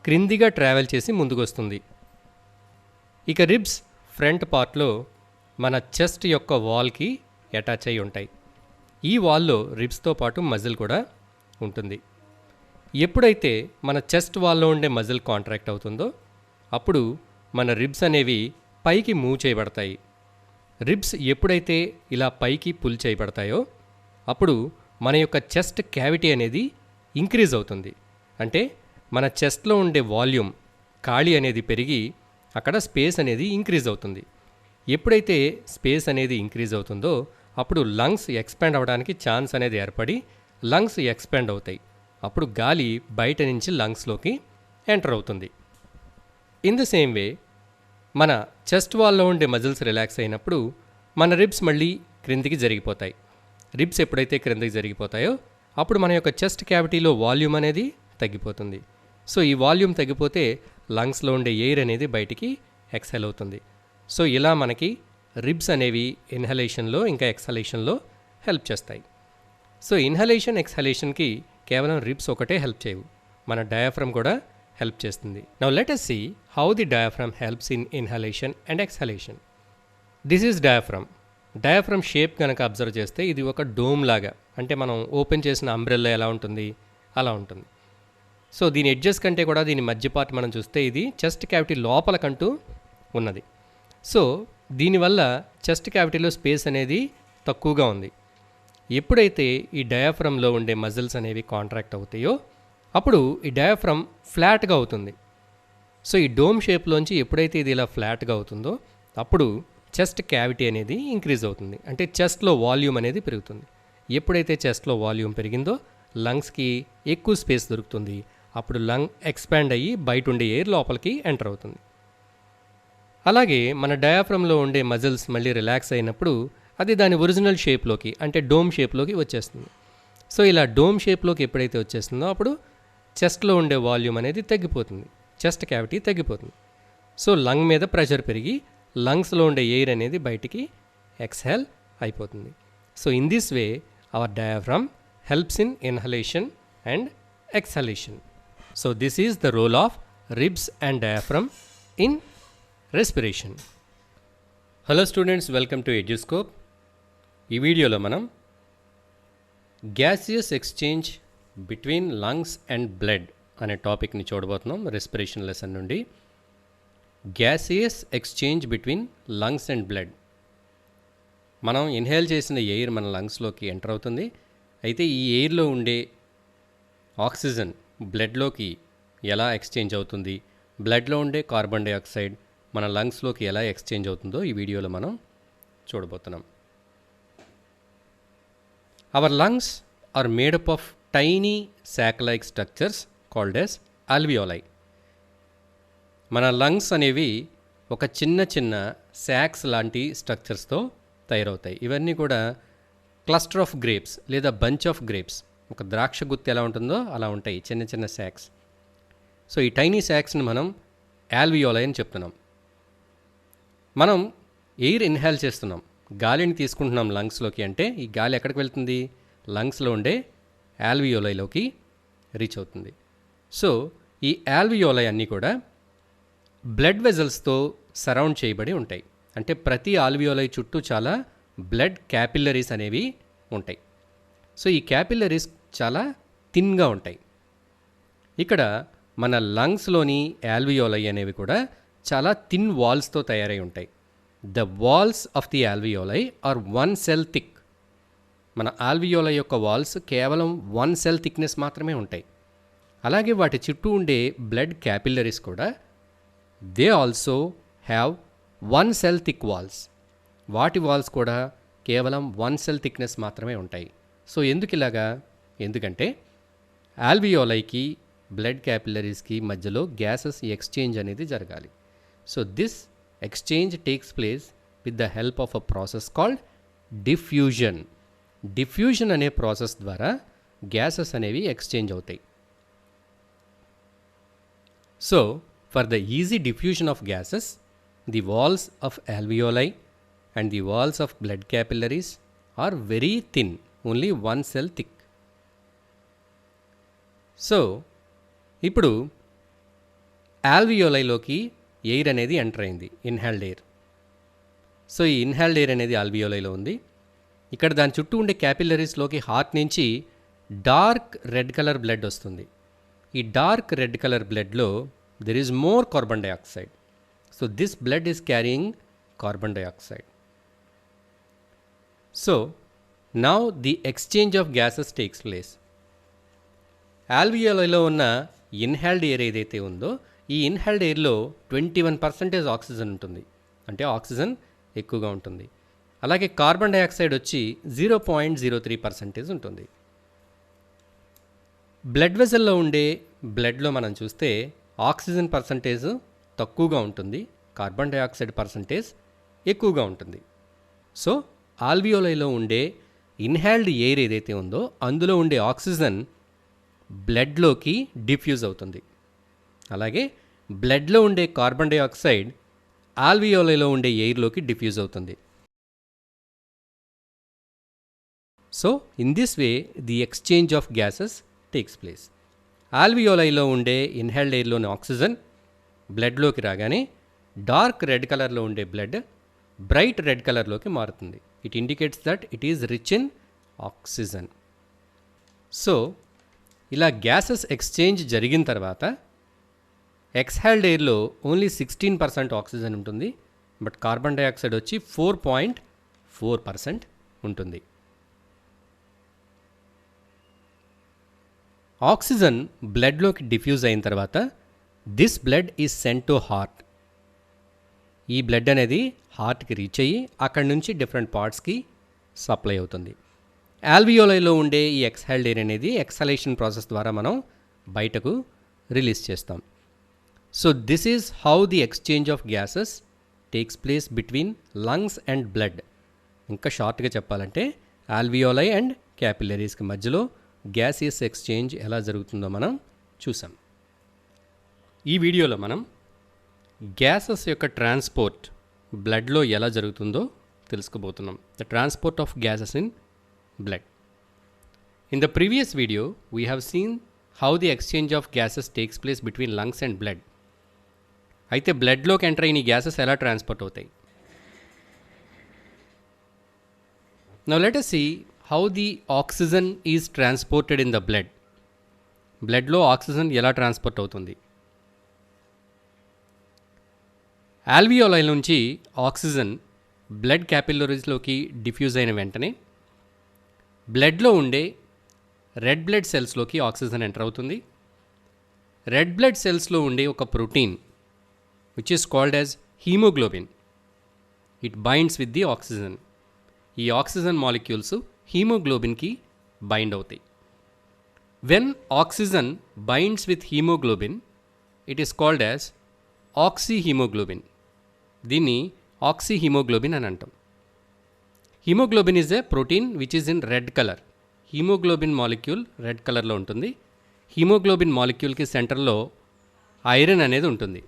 S1: క్రిందిగా ట్రావెల్ చేసి ముందుకు వస్తుంది. ఇక రిబ్స్ ఫ్రంట్ పార్ట్లో మన చెస్ట్ యొక్క వాల్కి అటాచ్ అయి ఉంటాయి. ఈ వాల్లో రిబ్స్తో పాటు మజిల్ కూడా ఉంటుంది. ఎప్పుడైతే మన చెస్ట్ వాల్లో ఉండే మజిల్ కాంట్రాక్ట్ అవుతుందో అప్పుడు మన రిబ్స్ అనేవి పైకి మూవ్ చేయబడతాయి. రిబ్స్ ఎప్పుడైతే ఇలా పైకి పుల్ చేయబడతాయో అప్పుడు మన యొక్క చెస్ట్ క్యావిటీ అనేది ఇంక్రీజ్ అవుతుంది. అంటే మన చెస్ట్లో ఉండే వాల్యూమ్, ఖాళీ అనేది పెరిగి అక్కడ స్పేస్ అనేది ఇంక్రీజ్ అవుతుంది. ఎప్పుడైతే స్పేస్ అనేది ఇంక్రీజ్ అవుతుందో అప్పుడు లంగ్స్ ఎక్స్పాండ్ అవ్వడానికి ఛాన్స్ అనేది ఏర్పడి లంగ్స్ ఎక్స్పాండ్ అవుతాయి. అప్పుడు గాలి బయట నుంచి లంగ్స్లోకి ఎంటర్ అవుతుంది. ఇన్ ద సేమ్ వే మన చెస్ట్ వాల్లో ఉండే మజిల్స్ రిలాక్స్ అయినప్పుడు మన రిబ్స్ మళ్ళీ క్రిందికి జరిగిపోతాయి. రిబ్స్ ఎప్పుడైతే క్రిందికి జరిగిపోతాయో అప్పుడు మన యొక్క చెస్ట్ క్యావిటీలో వాల్యూమ్ అనేది తగ్గిపోతుంది. సో ఈ వాల్యూమ్ తగ్గిపోతే లంగ్స్లో ఉండే ఎయిర్ అనేది బయటికి ఎక్సెల్ అవుతుంది. సో ఇలా మనకి రిబ్స్ అనేవి ఇన్హలేషన్లో ఇంకా ఎక్సలేషన్లో హెల్ప్ చేస్తాయి. సో ఇన్హలేషన్ ఎక్సలేషన్కి కేవలం రిబ్స్ ఒకటే హెల్ప్ చేయవు, మన డయాఫ్రమ్ కూడా హెల్ప్ చేస్తుంది. Now let us see how the diaphragm helps in inhalation and exhalation. This is diaphragm. Diaphragm shape కనుక అబ్జర్వ్ చేస్తే ఇది ఒక డోమ్ లాగా, అంటే మనం ఓపెన్ చేసిన అంబ్రెల్లా ఎలా ఉంటుంది అలా ఉంటుంది. సో దీని ఎడ్జెస్ కంటే కూడా దీని మధ్య పార్ట్ మనం చూస్తే ఇది చెస్ట్ క్యావిటీ లోపలకంటూ ఉన్నది. సో దీనివల్ల చెస్ట్ క్యావిటీలో స్పేస్ అనేది తక్కువగా ఉంది. ఎప్పుడైతే ఈ డయాఫ్రమ్లో ఉండే మజిల్స్ అనేవి కాంట్రాక్ట్ అవుతాయో అప్పుడు ఈ డయాఫ్రమ్ ఫ్లాట్గా అవుతుంది. సో ఈ డోమ్ షేప్లోంచి ఎప్పుడైతే ఇది ఇలా ఫ్లాట్గా అవుతుందో అప్పుడు చెస్ట్ క్యావిటీ అనేది ఇంక్రీజ్ అవుతుంది. అంటే చెస్ట్లో వాల్యూమ్ అనేది పెరుగుతుంది. ఎప్పుడైతే చెస్ట్లో వాల్యూమ్ పెరిగిందో లంగ్స్కి ఎక్కువ స్పేస్ దొరుకుతుంది. అప్పుడు లంగ్ ఎక్స్పాండ్ అయ్యి బయట ఉండే ఎయిర్ లోపలికి ఎంటర్ అవుతుంది. అలాగే మన డయాఫ్రమ్లో ఉండే మజిల్స్ మళ్ళీ రిలాక్స్ అయినప్పుడు అది దాని ఒరిజినల్ షేప్లోకి అంటే డోమ్ షేప్లోకి వచ్చేస్తుంది. సో ఇలా డోమ్ షేప్లోకి ఎప్పుడైతే వచ్చేస్తుందో అప్పుడు చెస్ట్లో ఉండే వాల్యూమ్ అనేది తగ్గిపోతుంది, చెస్ట్ క్యావిటీ తగ్గిపోతుంది. సో లంగ్ మీద ప్రెషర్ పెరిగి లంగ్స్లో ఉండే ఎయిర్ అనేది బయటికి ఎక్స్హేల్ అయిపోతుంది. So in this way hour diaphragm helps in inhalation and exhalation. So this is the role of ribs and diaphragm in respiration. Hello students, welcome to EduScope. ఈ వీడియోలో మనం gaseous exchange between lungs and blood అనే టాపిక్ని చూడబోతున్నాం. Respiration lesson నుండి gaseous exchange between lungs and blood. మనం inhale చేసిన air మన లంగ్స్లోకి ఎంటర్ అవుతుంది. అయితే ఈ ఎయిర్లో ఉండే ఆక్సిజన్ బ్లడ్లోకి ఎలా ఎక్స్చేంజ్ అవుతుంది, బ్లడ్లో ఉండే కార్బన్ డైఆక్సైడ్ మన లంగ్స్లోకి ఎలా ఎక్స్చేంజ్ అవుతుందో ఈ వీడియోలో మనం చూడబోతున్నాం. Our lungs are made up of tiny sac like structures called as alveoli. మన లంగ్స్ అనేవి ఒక చిన్న చిన్న సాక్స్ లాంటి స్ట్రక్చర్స్తో తయారవుతాయి. ఇవన్నీ కూడా క్లస్టర్ ఆఫ్ గ్రేప్స్ లేదా బంచ్ ఆఫ్ గ్రేప్స్, ఒక ద్రాక్ష గుత్తి ఎలా ఉంటుందో అలా ఉంటాయి చిన్న చిన్న శాక్స్. సో ఈ టైనీ శాక్స్ని మనం ఆల్వియోలై అని చెప్తున్నాం. మనం ఎయిర్ ఇన్హేల్ చేస్తున్నాం, గాలిని తీసుకుంటున్నాం లంగ్స్లోకి. అంటే ఈ గాలి ఎక్కడికి వెళ్తుంది? లంగ్స్లో ఉండే ఆల్వియోలైలోకి రీచ్ అవుతుంది. సో ఈ ఆల్వియోలై అన్నీ కూడా బ్లడ్ వెజల్స్తో సరౌండ్ చేయబడి ఉంటాయి. అంటే ప్రతి ఆల్వియోలై చుట్టూ చాలా బ్లడ్ క్యాపిల్లరీస్ అనేవి ఉంటాయి. సో ఈ క్యాపిల్లరీస్ చాలా థిన్గా ఉంటాయి. ఇక్కడ మన లంగ్స్లోని ఆల్వియోలై అనేవి కూడా చాలా థిన్ వాల్స్తో తయారై ఉంటాయి. The walls of the alveoli are 1 cell thick. మన ఆల్వియోలై యొక్క వాల్స్ కేవలం 1 cell థిక్నెస్ మాత్రమే ఉంటాయి. అలాగే వాటి చుట్టూ ఉండే బ్లడ్ క్యాపిల్లరీస్ కూడా they also have 1 cell thick walls. వాటి వాల్స్ కూడా కేవలం 1 cell థిక్నెస్ మాత్రమే ఉంటాయి. సో ఎందుకు ఇలాగా? ఎందుకంటే ఆల్వియోలైకి బ్లడ్ క్యాపిల్లరీస్కి మధ్యలో గ్యాసెస్ ఎక్స్చేంజ్ అనేది జరగాలి. So this exchange takes place with the help of a process called diffusion. Diffusion అనే ప్రాసెస్ ద్వారా గ్యాసెస్ అనేవి ఎక్స్చేంజ్ అవుతాయి. So for the easy diffusion of gases, the walls of alveoli and the walls of blood capillaries are very thin, only 1 cell thick. So ఇప్పుడు ఆల్వియోలైలోకి air అనేది enter అయింది, inhaled air. So ఈ inhaled air అనేది ఆల్వియోలైలో ఉంది. ఇక్కడ దాని చుట్టూ ఉండే క్యాపిల్లరీస్లోకి హార్ట్ నుంచి డార్క్ రెడ్ కలర్ బ్లడ్ వస్తుంది. ఈ డార్క్ రెడ్ కలర్ బ్లడ్లో there is more carbon dioxide. So this blood is carrying carbon dioxide. So now the exchange of gases takes place. ఆల్వియోలైలో ఉన్న ఇన్హేల్డ్ ఎయిర్ ఏదైతే ఉందో ఈ ఇన్హేల్డ్ ఎయిర్లో 21% ఆక్సిజన్ ఉంటుంది. అంటే oxygen ఎక్కువగా ఉంటుంది. అలాగే కార్బన్ డైఆక్సైడ్ వచ్చి 0.03% ఉంటుంది. బ్లడ్ వెజల్లో ఉండే బ్లడ్లో మనం చూస్తే ఆక్సిజన్ పర్సంటేజ్ తక్కువగా ఉంటుంది, కార్బన్ డైఆక్సైడ్ పర్సంటేజ్ ఎక్కువగా ఉంటుంది. సో ఆల్వియోలైలో ఉండే ఇన్హేల్డ్ ఎయిర్ ఏదైతే ఉందో అందులో ఉండే ఆక్సిజన్ బ్లడ్లోకి డిఫ్యూజ్ అవుతుంది. అలాగే బ్లడ్లో ఉండే కార్బన్ డైఆక్సైడ్ ఆల్వియోలైలో ఉండే ఎయిర్లోకి డిఫ్యూజ్ అవుతుంది. So in this way the exchange of gases takes place. ఆల్వియోలైలో ఉండే ఇన్హేల్డ్ ఎయిర్లోని ఆక్సిజన్ బ్లడ్లోకి రాగానే డార్క్ రెడ్ కలర్లో ఉండే బ్లడ్ బ్రైట్ రెడ్ కలర్లోకి మారుతుంది. It indicates that it is rich in oxygen. So ఇలా గ్యాసెస్ ఎక్స్చేంజ్ జరిగిన తర్వాత ఎక్స్హేల్డ్ ఎయిర్లో ఓన్లీ 16% ఆక్సిజన్ ఉంటుంది, బట్ కార్బన్ డైఆక్సైడ్ వచ్చి 4.4% ఉంటుంది. ఆక్సిజన్ బ్లడ్లోకి డిఫ్యూజ్ అయిన తర్వాత this blood is sent to heart. ఈ బ్లడ్ అనేది హార్ట్కి రీచ్ అయ్యి అక్కడి నుంచి డిఫరెంట్ పార్ట్స్కి సప్లై అవుతుంది. ఆల్వియోలైలో ఉండే ఈ ఎక్స్హైల్డ్ ఎయిర్ అనేది ఎక్సలేషన్ ప్రాసెస్ ద్వారా మనం బయటకు రిలీజ్ చేస్తాం. So this is how the exchange of gases takes place between lungs and blood. ఇంకా షార్ట్గా చెప్పాలంటే ఆల్వియోలై అండ్ క్యాపిలరీస్కి మధ్యలో గ్యాసియస్ ఎక్స్చేంజ్ ఎలా జరుగుతుందో మనం చూసాం. ఈ వీడియోలో మనం గ్యాసెస్ యొక్క ట్రాన్స్పోర్ట్ బ్లడ్లో ఎలా జరుగుతుందో తెలుసుకోబోతున్నాం. The transport of gases in blood. In the previous video, we have seen how the exchange of gases takes place between lungs and blood. అయితే బ్లడ్లోకి ఎంటర్ అయిన ఈ గ్యాసెస్ ఎలా ట్రాన్స్పోర్ట్ అవుతాయి? Now let us see how the oxygen is transported in the blood. బ్లడ్లో oxygen ఎలా transport అవుతుంది? Alveoli నుంచి oxygen blood క్యాపిలరీస్లోకి డిఫ్యూజ్ అయిన వెంటనే బ్లడ్లో ఉండే రెడ్ బ్లడ్ సెల్స్లోకి ఆక్సిజన్ ఎంటర్ అవుతుంది. రెడ్ బ్లడ్ సెల్స్లో ఉండే ఒక protein which is called as haemoglobin, it binds with the oxygen. ఈ ఆక్సిజన్ మాలిక్యూల్స్ హీమోగ్లోబిన్కి బైండ్ అవుతాయి. When oxygen binds with haemoglobin it is called as oxyhaemoglobin. దీన్ని ఆక్సీహీమోగ్లోబిన్ అని అంటాం. Haemoglobin is a protein which is in red colour. Haemoglobin molecule red కలర్లో ఉంటుంది. Haemoglobin మాలిక్యూల్కి సెంటర్లో iron అనేది ఉంటుంది.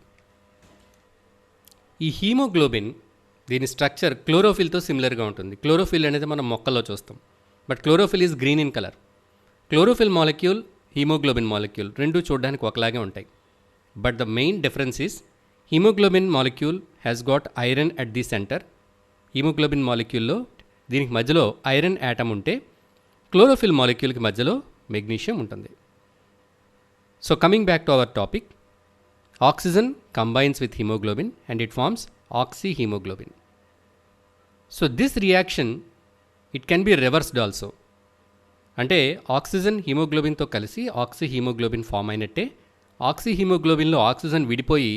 S1: ఈ హీమోగ్లోబిన్ దీని స్ట్రక్చర్ క్లోరోఫిల్తో సిమిలర్గా ఉంటుంది. క్లోరోఫిల్ అనేది మనం మొక్కల్లో చూస్తాం, but chlorophyll is green in colour. Chlorophyll molecule, haemoglobin molecule రెండు చూడడానికి ఒకలాగే ఉంటాయి. But the main difference is haemoglobin molecule has got iron at the centre. Haemoglobin మాలిక్యూల్లో దీనికి మధ్యలో ఐరన్ యాటమ్ ఉంటే క్లోరోఫిల్ మాలిక్యూల్కి మధ్యలో మెగ్నీషియం ఉంటుంది. So coming back to our topic, oxygen combines with haemoglobin and it forms oxyhaemoglobin. So this reaction it can be reversed also. అంటే oxygen హీమోగ్లోబిన్తో కలిసి ఆక్సీహీమోగ్లోబిన్ ఫామ్ అయినట్టే ఆక్సీహీమోగ్లోబిన్లో ఆక్సిజన్ విడిపోయి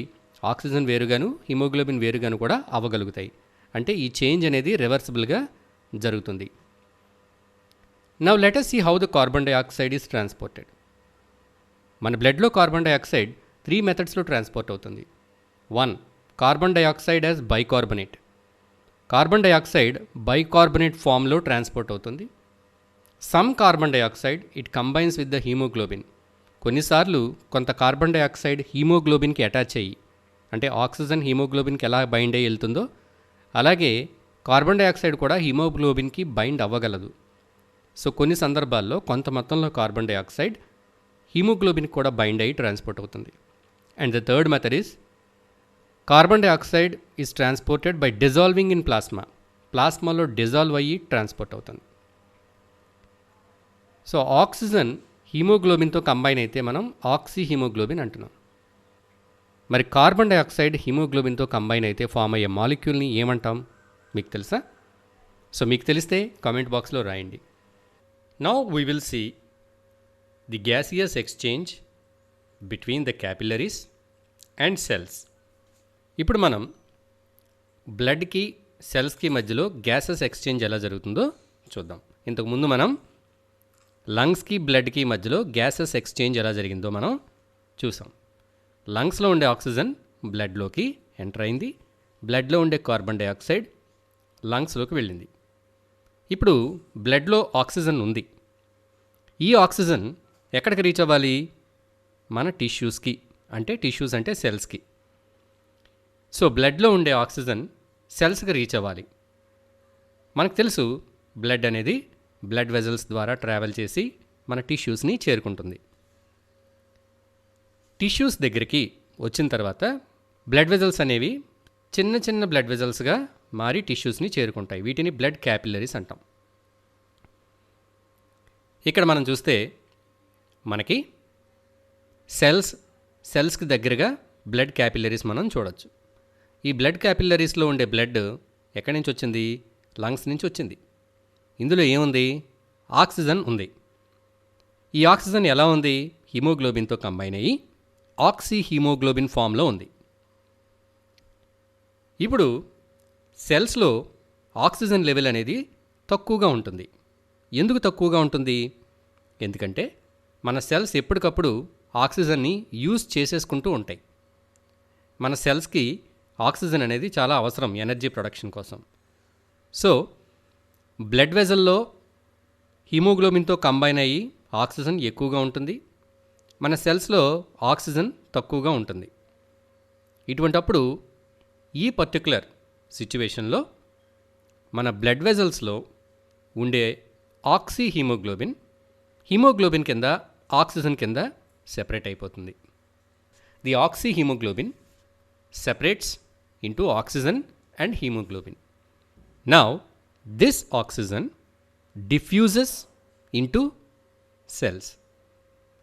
S1: ఆక్సిజన్ వేరుగాను హీమోగ్లోబిన్ వేరుగాను కూడా అవ్వగలుగుతాయి. అంటే ఈ చేంజ్ అనేది రివర్సిబుల్గా జరుగుతుంది. Now let us see how the carbon dioxide is transported. మన బ్లడ్లో కార్బన్ డైఆక్సైడ్ 3 మెథడ్స్లో ట్రాన్స్పోర్ట్ అవుతుంది. 1. Carbon dioxide as bicarbonate. Carbon dioxide bicarbonate ఫామ్లో ట్రాన్స్పోర్ట్ అవుతుంది. Some carbon dioxide it combines with the haemoglobin. కొన్నిసార్లు కొంత కార్బన్ డైఆక్సైడ్ హీమోగ్లోబిన్కి అటాచ్ అయ్యి, అంటే oxygen హీమోగ్లోబిన్కి ఎలా బైండ్ అయ్యి వెళ్తుందో అలాగే కార్బన్ డైఆక్సైడ్ కూడా హీమోగ్లోబిన్కి బైండ్ అవ్వగలదు. సో కొన్ని సందర్భాల్లో కొంత మొత్తంలో కార్బన్ డైఆక్సైడ్ హీమోగ్లోబిన్కి కూడా బైండ్ అయ్యి ట్రాన్స్పోర్ట్ అవుతుంది. And the third method is carbon dioxide is transported by dissolving in plasma. ప్లాస్మాలో డిజాల్వ్ అయ్యి ట్రాన్స్పోర్ట్ అవుతుంది. సో ఆక్సిజన్ హీమోగ్లోబిన్తో కంబైన్ అయితే మనం ఆక్సీహీమోగ్లోబిన్ అంటున్నాం. మరి కార్బన్ డైఆక్సైడ్ హీమోగ్లోబిన్తో కంబైన్ అయితే ఫామ్ అయ్యే మాలిక్యూల్ని ఏమంటాం మీకు తెలుసా? సో మీకు తెలిస్తే కామెంట్ బాక్స్లో రాయండి. Now we will see the gaseous exchange between the capillaries and cells. ఇప్పుడు మనం బ్లడ్కి సెల్స్కి మధ్యలో గ్యాసెస్ ఎక్స్చేంజ్ ఎలా జరుగుతుందో చూద్దాం. ఇంతకుముందు మనం లంగ్స్కి బ్లడ్కి మధ్యలో గ్యాసెస్ ఎక్స్చేంజ్ ఎలా జరిగిందో మనం చూసాం. లంగ్స్లో ఉండే ఆక్సిజన్ బ్లడ్లోకి ఎంటర్ అయింది. బ్లడ్లో ఉండే కార్బన్ డైఆక్సైడ్ లంగ్స్లోకి వెళ్ళింది. ఇప్పుడు బ్లడ్లో ఆక్సిజన్ ఉంది. ఈ ఆక్సిజన్ ఎక్కడికి రీచ్ అవ్వాలి? మన టిష్యూస్కి, అంటే టిష్యూస్ అంటే సెల్స్కి. సో బ్లడ్లో ఉండే ఆక్సిజన్ సెల్స్కి రీచ్ అవ్వాలి. మనకు తెలుసు బ్లడ్ అనేది బ్లడ్ వెజల్స్ ద్వారా ట్రావెల్ చేసి మన టిష్యూస్ని చేరుకుంటుంది. టిష్యూస్ దగ్గరికి వచ్చిన తర్వాత బ్లడ్ వెజల్స్ అనేవి చిన్న చిన్న బ్లడ్ వెజల్స్గా మారి టిష్యూస్ని చేరుకుంటాయి. వీటిని బ్లడ్ క్యాపిలరీస్ అంటాం. ఇక్కడ మనం చూస్తే మనకి సెల్స్కి దగ్గరగా బ్లడ్ క్యాపిలరీస్ మనం చూడొచ్చు. ఈ బ్లడ్ క్యాపిల్లరీస్లో ఉండే బ్లడ్ ఎక్కడి నుంచి వచ్చింది? లంగ్స్ నుంచి వచ్చింది. ఇందులో ఏముంది? ఆక్సిజన్ ఉంది. ఈ ఆక్సిజన్ ఎలా ఉంది? హిమోగ్లోబిన్తో కంబైన్ అయ్యి ఆక్సీ హీమోగ్లోబిన్ ఫామ్లో ఉంది. ఇప్పుడు సెల్స్లో ఆక్సిజన్ లెవెల్ అనేది తక్కువగా ఉంటుంది. ఎందుకు తక్కువగా ఉంటుంది? ఎందుకంటే మన సెల్స్ ఎప్పటికప్పుడు ఆక్సిజన్ని యూజ్ చేసేసుకుంటూ ఉంటాయి. మన సెల్స్కి ఆక్సిజన్ అనేది చాలా అవసరం ఎనర్జీ ప్రొడక్షన్ కోసం. సో బ్లడ్ వెజల్లో హీమోగ్లోబిన్తో కంబైన్ అయ్యి ఆక్సిజన్ ఎక్కువగా ఉంటుంది, మన సెల్స్లో ఆక్సిజన్ తక్కువగా ఉంటుంది. ఇటువంటప్పుడు ఈ పర్టిక్యులర్ సిచ్యువేషన్లో మన బ్లడ్ వెజల్స్లో ఉండే ఆక్సీ హీమోగ్లోబిన్ కింద ఆక్సిజన్ కింద సెపరేట్ అయిపోతుంది. The oxy haemoglobin separates into oxygen and hemoglobin. Now, this oxygen diffuses into cells.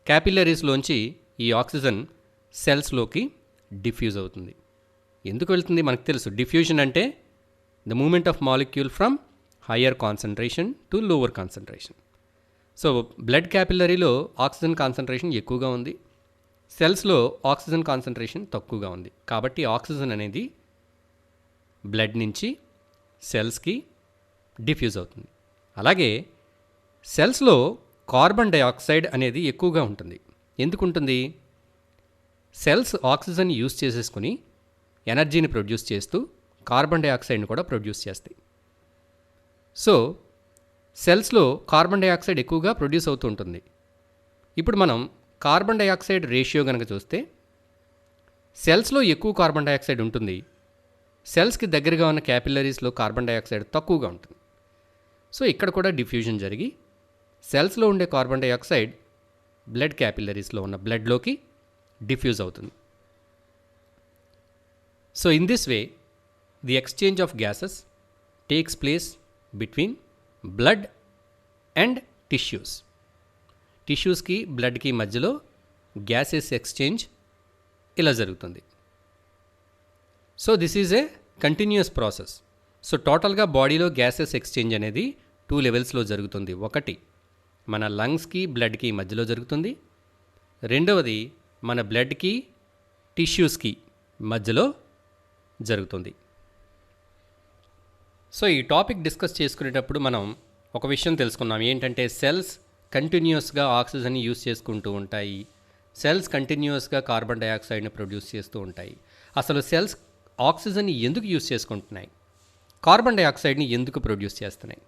S1: Capillaries లోంచి ఈ ఆక్సిజన్ సెల్స్లోకి డిఫ్యూజ్ అవుతుంది. ఎందుకు వెళ్తుంది మనకు తెలుసు. డిఫ్యూజన్ అంటే the movement of molecule from higher concentration to lower concentration. So blood క్యాపిల్లరీలో ఆక్సిజన్ కాన్సన్ట్రేషన్ ఎక్కువగా ఉంది, సెల్స్లో ఆక్సిజన్ కాన్సన్ట్రేషన్ తక్కువగా ఉంది. కాబట్టి ఆక్సిజన్ అనేది బ్లడ్ నుంచి సెల్స్కి డిఫ్యూజ్ అవుతుంది. అలాగే సెల్స్లో కార్బన్ డైఆక్సైడ్ అనేది ఎక్కువగా ఉంటుంది. ఎందుకుంటుంది? సెల్స్ ఆక్సిజన్ యూజ్ చేసేసుకుని ఎనర్జీని ప్రొడ్యూస్ చేస్తూ కార్బన్ డైఆక్సైడ్ని కూడా ప్రొడ్యూస్ చేస్తాయి. సో సెల్స్లో కార్బన్ డైఆక్సైడ్ ఎక్కువగా ప్రొడ్యూస్ అవుతూ ఉంటుంది. ఇప్పుడు మనం కార్బన్ డైఆక్సైడ్ రేషియో కనుక చూస్తే సెల్స్లో ఎక్కువ కార్బన్ డైఆక్సైడ్ ఉంటుంది, సెల్స్కి దగ్గరగా ఉన్న క్యాపిల్లరీస్లో కార్బన్ డైఆక్సైడ్ తక్కువగా ఉంటుంది. సో ఇక్కడ కూడా డిఫ్యూజన్ జరిగి సెల్స్లో ఉండే కార్బన్ డైఆక్సైడ్ బ్లడ్ క్యాపిల్లరీస్లో ఉన్న బ్లడ్లోకి డిఫ్యూజ్ అవుతుంది. So in this way the exchange of gases takes place between blood and tissues. టిష్యూస్కి బ్లడ్కి మధ్యలో గ్యాసెస్ ఎక్స్చేంజ్ ఇలా జరుగుతుంది. So this is a continuous process. So టోటల్గా బాడీలో గ్యాసెస్ ఎక్స్చేంజ్ అనేది 2 లెవెల్స్లో జరుగుతుంది. ఒకటి మన లంగ్స్కి బ్లడ్కి మధ్యలో జరుగుతుంది, రెండవది మన బ్లడ్కి టిష్యూస్కి మధ్యలో జరుగుతుంది. సో ఈ టాపిక్ డిస్కస్ చేసుకునేటప్పుడు మనం ఒక విషయం తెలుసుకున్నాం. ఏంటంటే సెల్స్ కంటిన్యూస్గా ఆక్సిజన్ని యూజ్ చేసుకుంటూ ఉంటాయి, సెల్స్ కంటిన్యూస్గా కార్బన్ డైఆక్సైడ్ని ప్రొడ్యూస్ చేస్తూ ఉంటాయి. అసలు సెల్స్ ఆక్సిజన్ని ఎందుకు యూజ్ చేసుకుంటున్నాయి, కార్బన్ డైఆక్సైడ్ని ఎందుకు ప్రొడ్యూస్ చేస్తున్నాయి?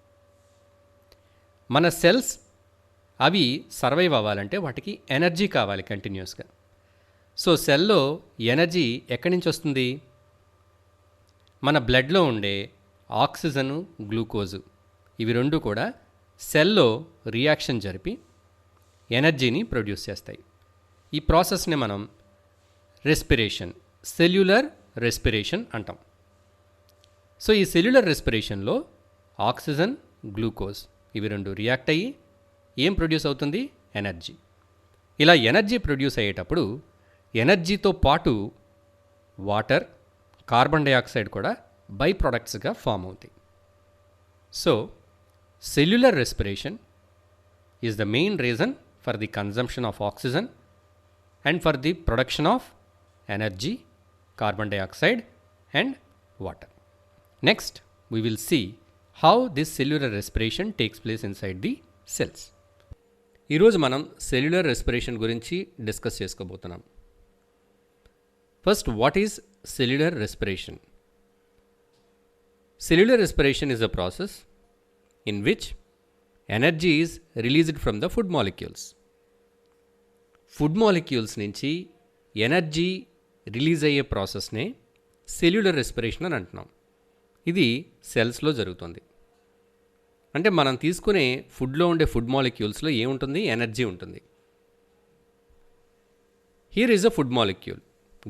S1: మన సెల్స్ అవి సర్వైవ్ అవ్వాలంటే వాటికి ఎనర్జీ కావాలి కంటిన్యూస్గా. సో సెల్లో ఎనర్జీ ఎక్కడి నుంచి వస్తుంది? మన బ్లడ్లో ఉండే ఆక్సిజను, గ్లూకోజు ఇవి రెండు కూడా సెల్లో రియాక్షన్ జరిపి ఎనర్జీని ప్రొడ్యూస్ చేస్తాయి. ఈ ప్రాసెస్ని మనం రెస్పిరేషన్, సెల్యులర్ రెస్పిరేషన్ అంటాం. సో ఈ సెల్యులర్ రెస్పిరేషన్లో ఆక్సిజన్, గ్లూకోజ్ ఇవి రెండు రియాక్ట్ అయ్యి ఏం ప్రొడ్యూస్ అవుతుంది? ఎనర్జీ. ఇలా ఎనర్జీ ప్రొడ్యూస్ అయ్యేటప్పుడు ఎనర్జీతో పాటు వాటర్, కార్బన్ డైఆక్సైడ్ కూడా బై ప్రొడక్ట్స్గా ఫామ్ అవుతాయి. So cellular respiration is the main reason for the consumption of oxygen and for the production of energy, carbon dioxide and water. Next, we will see how this cellular respiration takes place inside the cells. ఈరోజు మనం cellular respiration గురించి discuss చేసుకోబోతున్నాం. First, what is cellular respiration? Cellular respiration is a process in which energy is released from the food molecules. Food molecules నుంచి energy release అయ్యే ప్రాసెస్నే cellular respiration అని అంటున్నాం. ఇది సెల్స్లో జరుగుతుంది. అంటే మనం తీసుకునే ఫుడ్లో ఉండే ఫుడ్ మాలిక్యూల్స్లో ఏముంటుంది? ఎనర్జీ ఉంటుంది. Here is a food molecule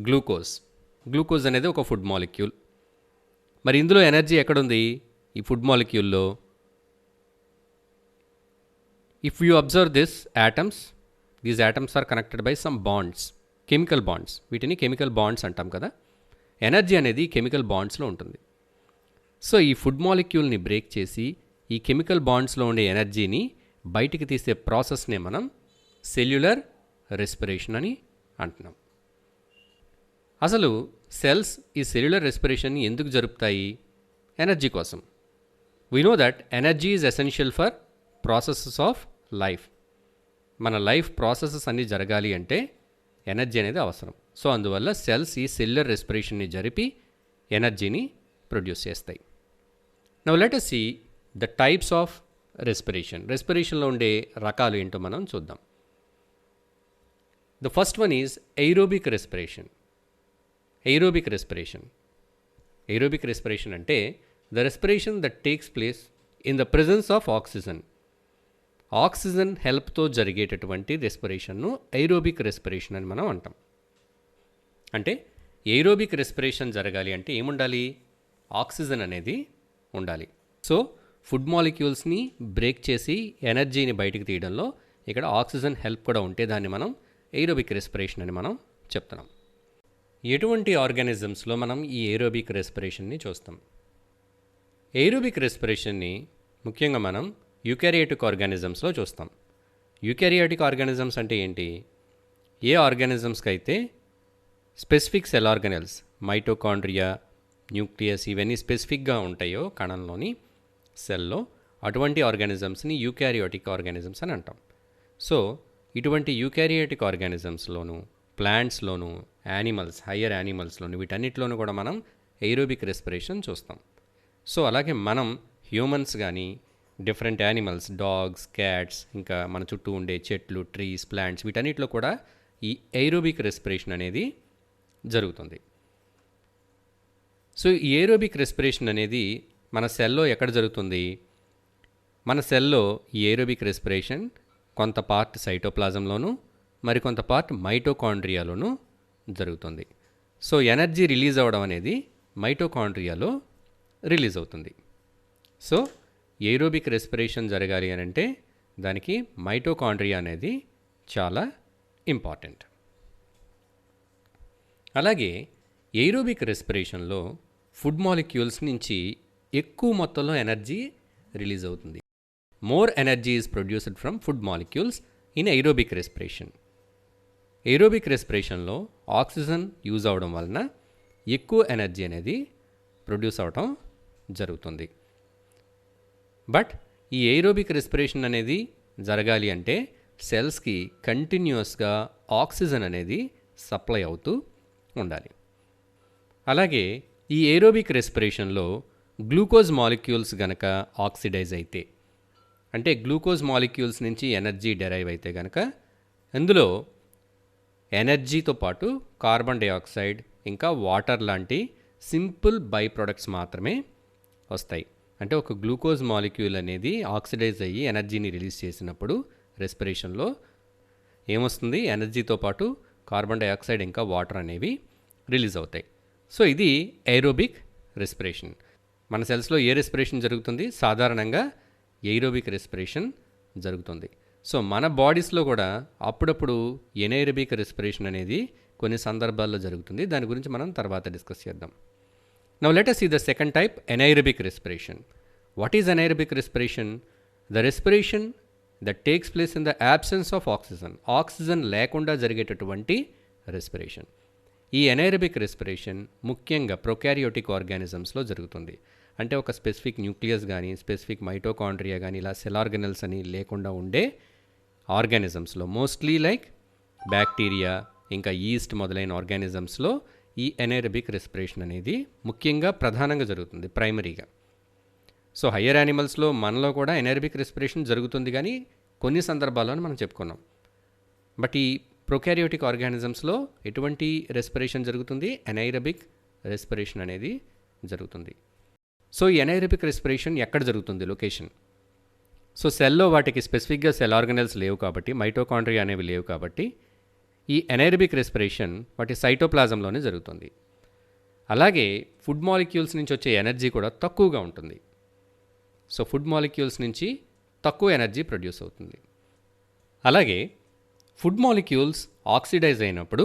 S1: glucose. Glucose అనేది ఒక ఫుడ్ మాలిక్యూల్. మరి ఇందులో ఎనర్జీ ఎక్కడుంది? ఈ ఫుడ్ మాలిక్యూల్లో. If you observe this atoms, these atoms are connected by some bonds, chemical bonds. వీటిని కెమికల్ బాండ్స్ అంటాం కదా. ఎనర్జీ అనేది కెమికల్ బాండ్స్లో ఉంటుంది. సో ఈ ఫుడ్ మాలిక్యూల్ని బ్రేక్ చేసి ఈ కెమికల్ బాండ్స్లో ఉండే ఎనర్జీని బయటికి తీసే ప్రాసెస్నే మనం సెల్యులర్ రెస్పిరేషన్ అని అంటున్నాం. అసలు సెల్స్ ఈ సెల్యులర్ రెస్పిరేషన్ని ఎందుకు జరుపుతాయి? ఎనర్జీ కోసం. We know that energy is essential for processes of life. మన లైఫ్ ప్రాసెసెస్ అన్నీ జరగాలి అంటే ఎనర్జీ అనేది అవసరం. సో అందువల్ల సెల్స్ ఈ సెల్యులర్ రెస్పిరేషన్ని జరిపి ఎనర్జీని ప్రొడ్యూస్ చేస్తాయి. Now let us see the types of respiration. రెస్పిరేషన్లో ఉండే రకాలు ఏంటో మనం చూద్దాం. The first one is aerobic respiration. Aerobic respiration. Aerobic respiration అంటే the respiration that takes place in the presence of oxygen. Oxygen హెల్ప్తో జరిగేటటువంటి రెస్పిరేషన్ను ఎయిరోబిక్ రెస్పిరేషన్ అని మనం అంటాం. అంటే ఎయిరోబిక్ రెస్పిరేషన్ జరగాలి అంటే ఏముండాలి? ఆక్సిజన్ అనేది ఉండాలి. సో ఫుడ్ మాలిక్యూల్స్ని బ్రేక్ చేసి ఎనర్జీని బయటికి తీయడంలో ఇక్కడ ఆక్సిజన్ హెల్ప్ కూడా ఉంటే దాన్ని మనం ఎయిరోబిక్ రెస్పిరేషన్ అని మనం చెప్తున్నాం. ఎటువంటి ఆర్గానిజమ్స్లో మనం ఈ ఎయిరోబిక్ రెస్పిరేషన్ని చూస్తాం? ఎయిరోబిక్ రెస్పిరేషన్ని ముఖ్యంగా మనం యూకారియోటిక్ ఆర్గానిజమ్స్లో చూస్తాం. యూకారియోటిక్ ఆర్గానిజమ్స్ అంటే ఏంటి? ఏ ఆర్గానిజమ్స్కి అయితే specific cell organelles, mitochondria, nucleus ఇవన్నీ స్పెసిఫిక్గా ఉంటాయో కణంలోని సెల్లో, అటువంటి ఆర్గానిజమ్స్ని యూకారియోటిక్ ఆర్గానిజమ్స్ అని అంటాం. సో ఇటువంటి యూకారియోటిక్ ఆర్గానిజమ్స్లోను, ప్లాంట్స్లోను, యానిమల్స్, హయ్యర్ యానిమల్స్లోను, వీటన్నిటిలోనూ కూడా మనం ఎయిరోబిక్ రెస్పిరేషన్ చూస్తాం. సో అలాగే మనం హ్యూమన్స్ కానీ డిఫరెంట్ యానిమల్స్, డాగ్స్, క్యాట్స్, ఇంకా మన చుట్టూ ఉండే చెట్లు, ట్రీస్, ప్లాంట్స్ వీటన్నిటిలో కూడా ఈ ఎయిరోబిక్ రెస్పిరేషన్ అనేది జరుగుతుంది. సో ఈ ఎయిరోబిక్ రెస్పిరేషన్ అనేది మన సెల్లో ఎక్కడ జరుగుతుంది? మన సెల్లో ఈ ఎయిరోబిక్ రెస్పిరేషన్ కొంత పార్ట్ సైటోప్లాజంలోను, మరికొంత పార్ట్ మైటోకాండ్రియాలోను జరుగుతుంది. సో ఎనర్జీ రిలీజ్ అవ్వడం అనేది మైటోకాండ్రియాలో రిలీజ్ అవుతుంది. సో ఎయిరోబిక్ రెస్పిరేషన్ జరగాలి అని అంటే దానికి మైటోకాండ్రియా అనేది చాలా ఇంపార్టెంట్. అలాగే ఎయిరోబిక్ రెస్పిరేషన్లో ఫుడ్ మాలిక్యూల్స్ నుంచి ఎక్కువ మొత్తంలో ఎనర్జీ రిలీజ్ అవుతుంది. More energy is produced from food molecules in aerobic respiration. Aerobic రెస్పిరేషన్లో ఆక్సిజన్ యూజ్ అవడం వలన ఎక్కువ ఎనర్జీ అనేది ప్రొడ్యూస్ అవడం జరుగుతుంది. బట్ ఈ ఎయిరోబిక్ రెస్పిరేషన్ అనేది జరగాలి అంటే సెల్స్కి కంటిన్యూస్గా ఆక్సిజన్ అనేది సప్లై అవుతూ ఉండాలి. అలాగే ఈ ఎయిరోబిక్ రెస్పిరేషన్లో గ్లూకోజ్ మాలిక్యూల్స్ గనక ఆక్సిడైజ్ అయితే, అంటే గ్లూకోజ్ మాలిక్యూల్స్ నుంచి ఎనర్జీ డెరైవ్ అయితే గనక అందులో ఎనర్జీతో పాటు కార్బన్ డైఆక్సైడ్ ఇంకా వాటర్ లాంటి సింపుల్ బై ప్రొడక్ట్స్ మాత్రమే వస్తాయి. అంటే ఒక గ్లూకోజ్ మాలిక్యూల్ అనేది ఆక్సిడైజ్ అయ్యి ఎనర్జీని రిలీజ్ చేసినప్పుడు రెస్పిరేషన్లో ఏమొస్తుంది? ఎనర్జీతో పాటు కార్బన్ డైఆక్సైడ్ ఇంకా వాటర్ అనేవి రిలీజ్ అవుతాయి. సో ఇది ఎయిరోబిక్ రెస్పిరేషన్. మన సెల్స్లో ఏ రెస్పిరేషన్ జరుగుతుంది? సాధారణంగా ఎయిరోబిక్ రెస్పిరేషన్ జరుగుతుంది. సో మన బాడీస్లో కూడా అప్పుడప్పుడు ఎనైరోబిక్ రెస్పిరేషన్ అనేది కొన్ని సందర్భాల్లో జరుగుతుంది. దాని గురించి మనం తర్వాత డిస్కస్ చేద్దాం. Now let us see the second type, anaerobic respiration. What is anaerobic respiration? The respiration that takes place in the absence of oxygen. Oxygen లేకుండా జరిగేటటువంటి రెస్పిరేషన్. ఈ ఎనైరోబిక్ రెస్పిరేషన్ ముఖ్యంగా ప్రొకారియోటిక్ ఆర్గానిజమ్స్లో జరుగుతుంది. అంటే ఒక స్పెసిఫిక్ న్యూక్లియస్ కానీ, specific mitochondria కానీ, ఇలా సెల్ ఆర్గనెల్స్ అని లేకుండా ఉండే ఆర్గానిజమ్స్లో, మోస్ట్లీ లైక్ బ్యాక్టీరియా ఇంకా ఈస్ట్ మొదలైన ఆర్గానిజమ్స్లో ఈ ఎనైరోబిక్ రెస్పిరేషన్ అనేది ముఖ్యంగా ప్రధానంగా జరుగుతుంది, ప్రైమరీగా. సో హయ్యర్ యానిమల్స్లో మనలో కూడా ఎనైరోబిక్ రెస్పిరేషన్ జరుగుతుంది, కానీ కొన్ని సందర్భాల్లో మనం చెప్పుకున్నాం. బట్ ఈ ప్రొకారియోటిక్ ఆర్గానిజమ్స్లో ఎటువంటి రెస్పిరేషన్ జరుగుతుంది? ఎనైరోబిక్ రెస్పిరేషన్ అనేది జరుగుతుంది. సో ఈ ఎనైరోబిక్ రెస్పిరేషన్ ఎక్కడ జరుగుతుంది? లొకేషన్. సో సెల్లో వాటికి స్పెసిఫిక్గా సెల్ ఆర్గనెల్స్ లేవు కాబట్టి, మైటోకాండ్రియా అనేవి లేవు కాబట్టి ఈ ఎనైరోబిక్ రెస్పిరేషన్ వాటి సైటోప్లాజంలోనే జరుగుతుంది. అలాగే ఫుడ్ మాలిక్యూల్స్ నుంచి వచ్చే ఎనర్జీ కూడా తక్కువగా ఉంటుంది. సో ఫుడ్ మాలిక్యూల్స్ నుంచి తక్కువ ఎనర్జీ ప్రొడ్యూస్ అవుతుంది. అలాగే ఫుడ్ మాలిక్యూల్స్ ఆక్సిడైజ్ అయినప్పుడు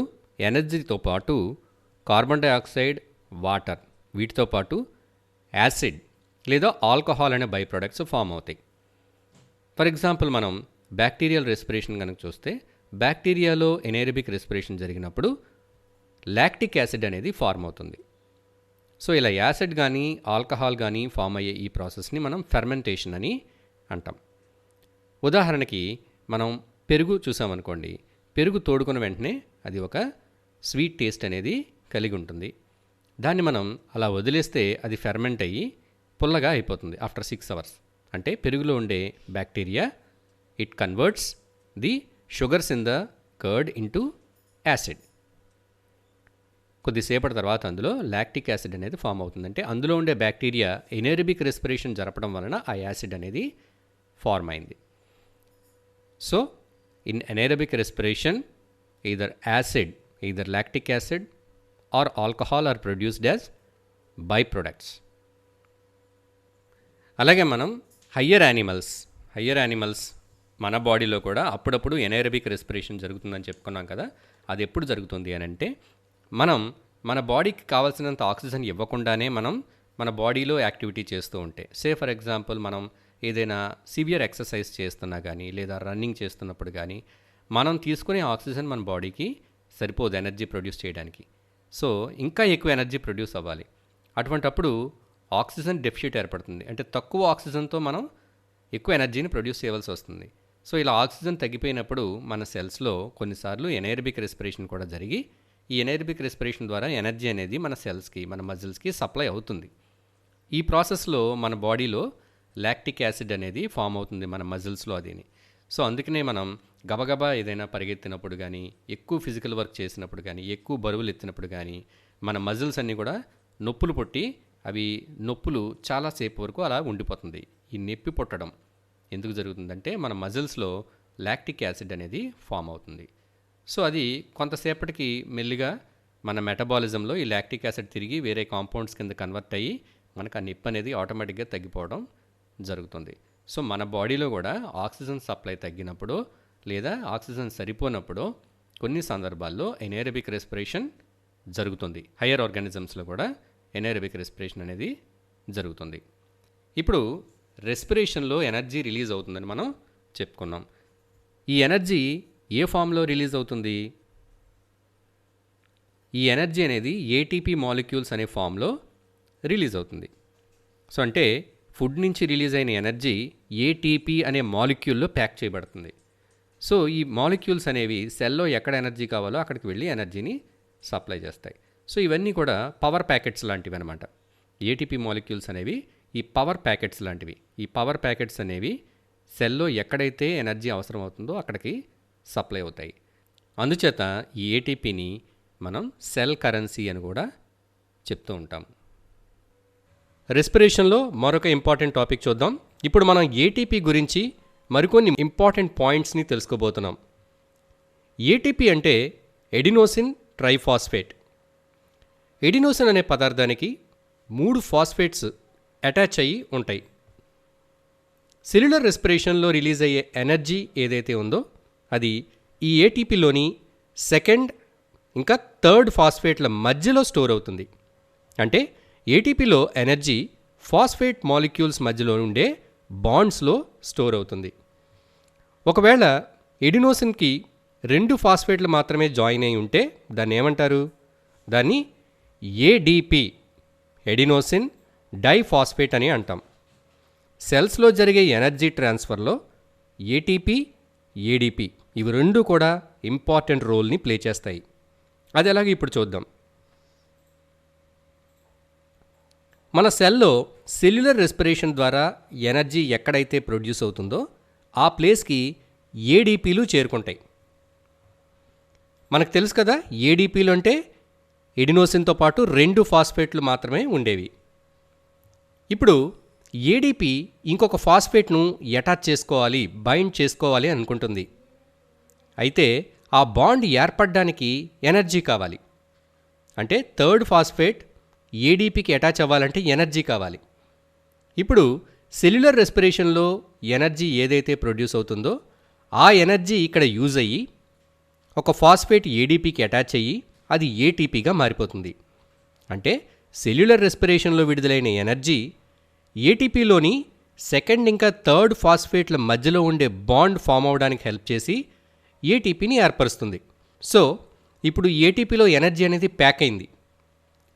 S1: ఎనర్జీతో పాటు కార్బన్ డైఆక్సైడ్, వాటర్, వీటితో పాటు యాసిడ్ లేదా ఆల్కహాల్ అనే బై ప్రొడక్ట్స్ ఫామ్ అవుతాయి. ఫర్ ఎగ్జాంపుల్ మనం బ్యాక్టీరియల్ రెస్పిరేషన్ కనుక చూస్తే బ్యాక్టీరియాలో ఎనైరోబిక్ రెస్పిరేషన్ జరిగినప్పుడు లాక్టిక్ యాసిడ్ అనేది ఫార్మ్ అవుతుంది. సో ఇలా యాసిడ్ కానీ ఆల్కహాల్ కానీ ఫామ్ అయ్యే ఈ ప్రాసెస్ని మనం ఫెర్మెంటేషన్ అని అంటాం. ఉదాహరణకి మనం పెరుగు చూసామనుకోండి, పెరుగు తోడుకున్న వెంటనే అది ఒక స్వీట్ టేస్ట్ అనేది కలిగి ఉంటుంది. దాన్ని మనం అలా వదిలేస్తే అది ఫెర్మెంట్ అయ్యి పుల్లగా అయిపోతుంది ఆఫ్టర్ 6 hours. అంటే పెరుగులో ఉండే bacteria it converts the sugars in the curd into acid. కొద్దిసేపటి తర్వాత అందులో లాక్టిక్ యాసిడ్ అనేది ఫామ్ అవుతుంది. అంటే అందులో ఉండే బ్యాక్టీరియా ఎనైరోబిక్ రెస్పిరేషన్ జరపడం వలన ఆ యాసిడ్ అనేది ఫార్మ్ అయింది. So in anaerobic respiration either acid, either lactic acid or alcohol are produced as by products. అలాగే మనం హయ్యర్ యానిమల్స్ మన బాడీలో కూడా అప్పుడప్పుడు ఎనైరోబిక్ రెస్పిరేషన్ జరుగుతుందని చెప్పుకున్నాం కదా. అది ఎప్పుడు జరుగుతుంది అని అంటే మనం మన బాడీకి కావాల్సినంత ఆక్సిజన్ ఇవ్వకుండానే మనం మన బాడీలో యాక్టివిటీ చేస్తూ ఉంటే, ఫర్ ఎగ్జాంపుల్ మనం ఏదైనా సివియర్ ఎక్సర్సైజ్ చేస్తున్నా కానీ లేదా రన్నింగ్ చేస్తున్నప్పుడు కానీ మనం తీసుకునే ఆక్సిజన్ మన బాడీకి సరిపోదు ఎనర్జీ ప్రొడ్యూస్ చేయడానికి. సో ఇంకా ఎక్కువ ఎనర్జీ ప్రొడ్యూస్ అవ్వాలి. అటువంటప్పుడు ఆక్సిజన్ డెఫిషిట్ ఏర్పడుతుంది. అంటే తక్కువ ఆక్సిజన్తో మనం ఎక్కువ ఎనర్జీని ప్రొడ్యూస్ చేయవలసి వస్తుంది. సో ఇలా ఆక్సిజన్ తగ్గిపోయినప్పుడు మన సెల్స్లో కొన్నిసార్లు ఎనైరోబిక్ రెస్పిరేషన్ కూడా జరిగి ఈ ఎనైరోబిక్ రెస్పిరేషన్ ద్వారా ఎనర్జీ అనేది మన సెల్స్కి, మన మజిల్స్కి సప్లై అవుతుంది. ఈ ప్రాసెస్లో మన బాడీలో లాక్టిక్ యాసిడ్ అనేది ఫామ్ అవుతుంది మన మజిల్స్లో అదిని. సో అందుకనే మనం గబగబా ఏదైనా పరిగెత్తినప్పుడు కానీ, ఎక్కువ ఫిజికల్ వర్క్ చేసినప్పుడు కానీ, ఎక్కువ బరువులు ఎత్తినప్పుడు కానీ మన మజిల్స్ అన్నీ కూడా నొప్పులు పుట్టి అవి నొప్పులు చాలాసేపు వరకు అలా ఉండిపోతుంది. ఈ నొప్పి పుట్టడం ఎందుకు జరుగుతుందంటే మన మజిల్స్లో లాక్టిక్ యాసిడ్ అనేది ఫామ్ అవుతుంది. సో అది కొంతసేపటికి మెల్లిగా మన మెటబాలిజంలో ఈ లాక్టిక్ యాసిడ్ తిరిగి వేరే కాంపౌండ్స్ కింద కన్వర్ట్ అయ్యి మనకు ఆ నొప్పి అనేది ఆటోమేటిక్గా తగ్గిపోవడం జరుగుతుంది. సో మన బాడీలో కూడా ఆక్సిజన్ సప్లై తగ్గినప్పుడు లేదా ఆక్సిజన్ సరిపోనప్పుడు కొన్ని సందర్భాల్లో ఎనైరోబిక్ రెస్పిరేషన్ జరుగుతుంది. హయ్యర్ ఆర్గానిజమ్స్లో కూడా ఎనైరోబిక్ రెస్పిరేషన్ అనేది జరుగుతుంది. ఇప్పుడు రెస్పిరేషన్లో ఎనర్జీ రిలీజ్ అవుతుందని మనం చెప్పుకున్నాం. ఈ ఎనర్జీ ఏ ఫామ్లో రిలీజ్ అవుతుంది? ఈ ఎనర్జీ అనేది ఏటీపీ మాలిక్యూల్స్ అనే ఫామ్లో రిలీజ్ అవుతుంది. సో అంటే ఫుడ్ నుంచి రిలీజ్ అయిన ఎనర్జీ ఏటీపీ అనే మాలిక్యూల్లో ప్యాక్ చేయబడుతుంది. సో ఈ మాలిక్యూల్స్ అనేవి సెల్లో ఎక్కడ ఎనర్జీ కావాలో అక్కడికి వెళ్ళి ఎనర్జీని సప్లై చేస్తాయి. సో ఇవన్నీ కూడా పవర్ ప్యాకెట్స్ లాంటివి అనమాట. ఏటీపీ మాలిక్యూల్స్ అనేవి ఈ పవర్ ప్యాకెట్స్ లాంటివి. ఈ పవర్ ప్యాకెట్స్ అనేవి సెల్లో ఎక్కడైతే ఎనర్జీ అవసరం అవుతుందో అక్కడికి సప్లై అవుతాయి. అందుచేత ఈ ఏటీపీని మనం సెల్ కరెన్సీ అని కూడా చెప్తూ ఉంటాం. రెస్పిరేషన్లో మరొక ఇంపార్టెంట్ టాపిక్ చూద్దాం. ఇప్పుడు మనం ఏటీపీ గురించి మరికొన్ని ఇంపార్టెంట్ పాయింట్స్ని తెలుసుకోబోతున్నాం. ఏటీపీ అంటే ఎడినోసిన్ ట్రైఫాస్ఫేట్. ఎడినోసిన్ అనే పదార్థానికి 3 ఫాస్ఫేట్స్ అటాచ్ అయ్యి ఉంటాయి. సెల్యులర్ రెస్పిరేషన్లో రిలీజ్ అయ్యే ఎనర్జీ ఏదైతే ఉందో అది ఈ ఏటీపీలోని 2nd ఇంకా 3rd ఫాస్ఫేట్ల మధ్యలో స్టోర్ అవుతుంది. అంటే ఏటీపీలో ఎనర్జీ ఫాస్ఫేట్ మాలిక్యూల్స్ మధ్యలో ఉండే బాండ్స్లో స్టోర్ అవుతుంది. ఒకవేళ ఎడినోసిన్కి 2 ఫాస్ఫేట్లు మాత్రమే జాయిన్ అయి ఉంటే దాన్ని ఏమంటారు? దాన్ని ఏడిపి, ఎడినోసిన్ డైఫాస్ఫేట్ అని అంటాం. సెల్స్లో జరిగే ఎనర్జీ ట్రాన్స్ఫర్లో ఏటీపీ, ఏడిపి ఇవి 2 కూడా ఇంపార్టెంట్ రోల్ని ప్లే చేస్తాయి. అది ఎలాగో ఇప్పుడు చూద్దాం. మన సెల్లో సెల్యులర్ రెస్పిరేషన్ ద్వారా ఎనర్జీ ఎక్కడైతే ప్రొడ్యూస్ అవుతుందో ఆ ప్లేస్కి ఏడిపిలు చేరుకుంటాయి. మనకు తెలుసు కదా, ఏడిపిలు అంటే ఎడినోసిన్తో పాటు 2 ఫాస్ఫేట్లు మాత్రమే ఉండేవి. ఇప్పుడు ఏడిపి ఇంకొక ఫాస్ఫేట్ను అటాచ్ చేసుకోవాలి, బైండ్ చేసుకోవాలి అనుకుంటుంది. అయితే ఆ బాండ్ ఏర్పడడానికి ఎనర్జీ కావాలి. అంటే 3rd ఫాస్ఫేట్ ఏడిపికి అటాచ్ అవ్వాలంటే ఎనర్జీ కావాలి. ఇప్పుడు సెల్యులర్ రెస్పిరేషన్లో ఎనర్జీ ఏదైతే ప్రొడ్యూస్ అవుతుందో ఆ ఎనర్జీ ఇక్కడ యూజ్ అయ్యి ఒక ఫాస్ఫేట్ ఏడిపికి అటాచ్ అయ్యి అది ఏటీపీగా మారిపోతుంది. అంటే సెల్యులర్ రెస్పిరేషన్లో విడుదలైన ఎనర్జీ ఏటీపీలోని సెకండ్ ఇంకా థర్డ్ ఫాస్ఫేట్ల మధ్యలో ఉండే బాండ్ ఫామ్ అవడానికి హెల్ప్ చేసి ఏటీపీని ఏర్పరుస్తుంది. సో ఇప్పుడు ఏటీపీలో ఎనర్జీ అనేది ప్యాక్ అయింది.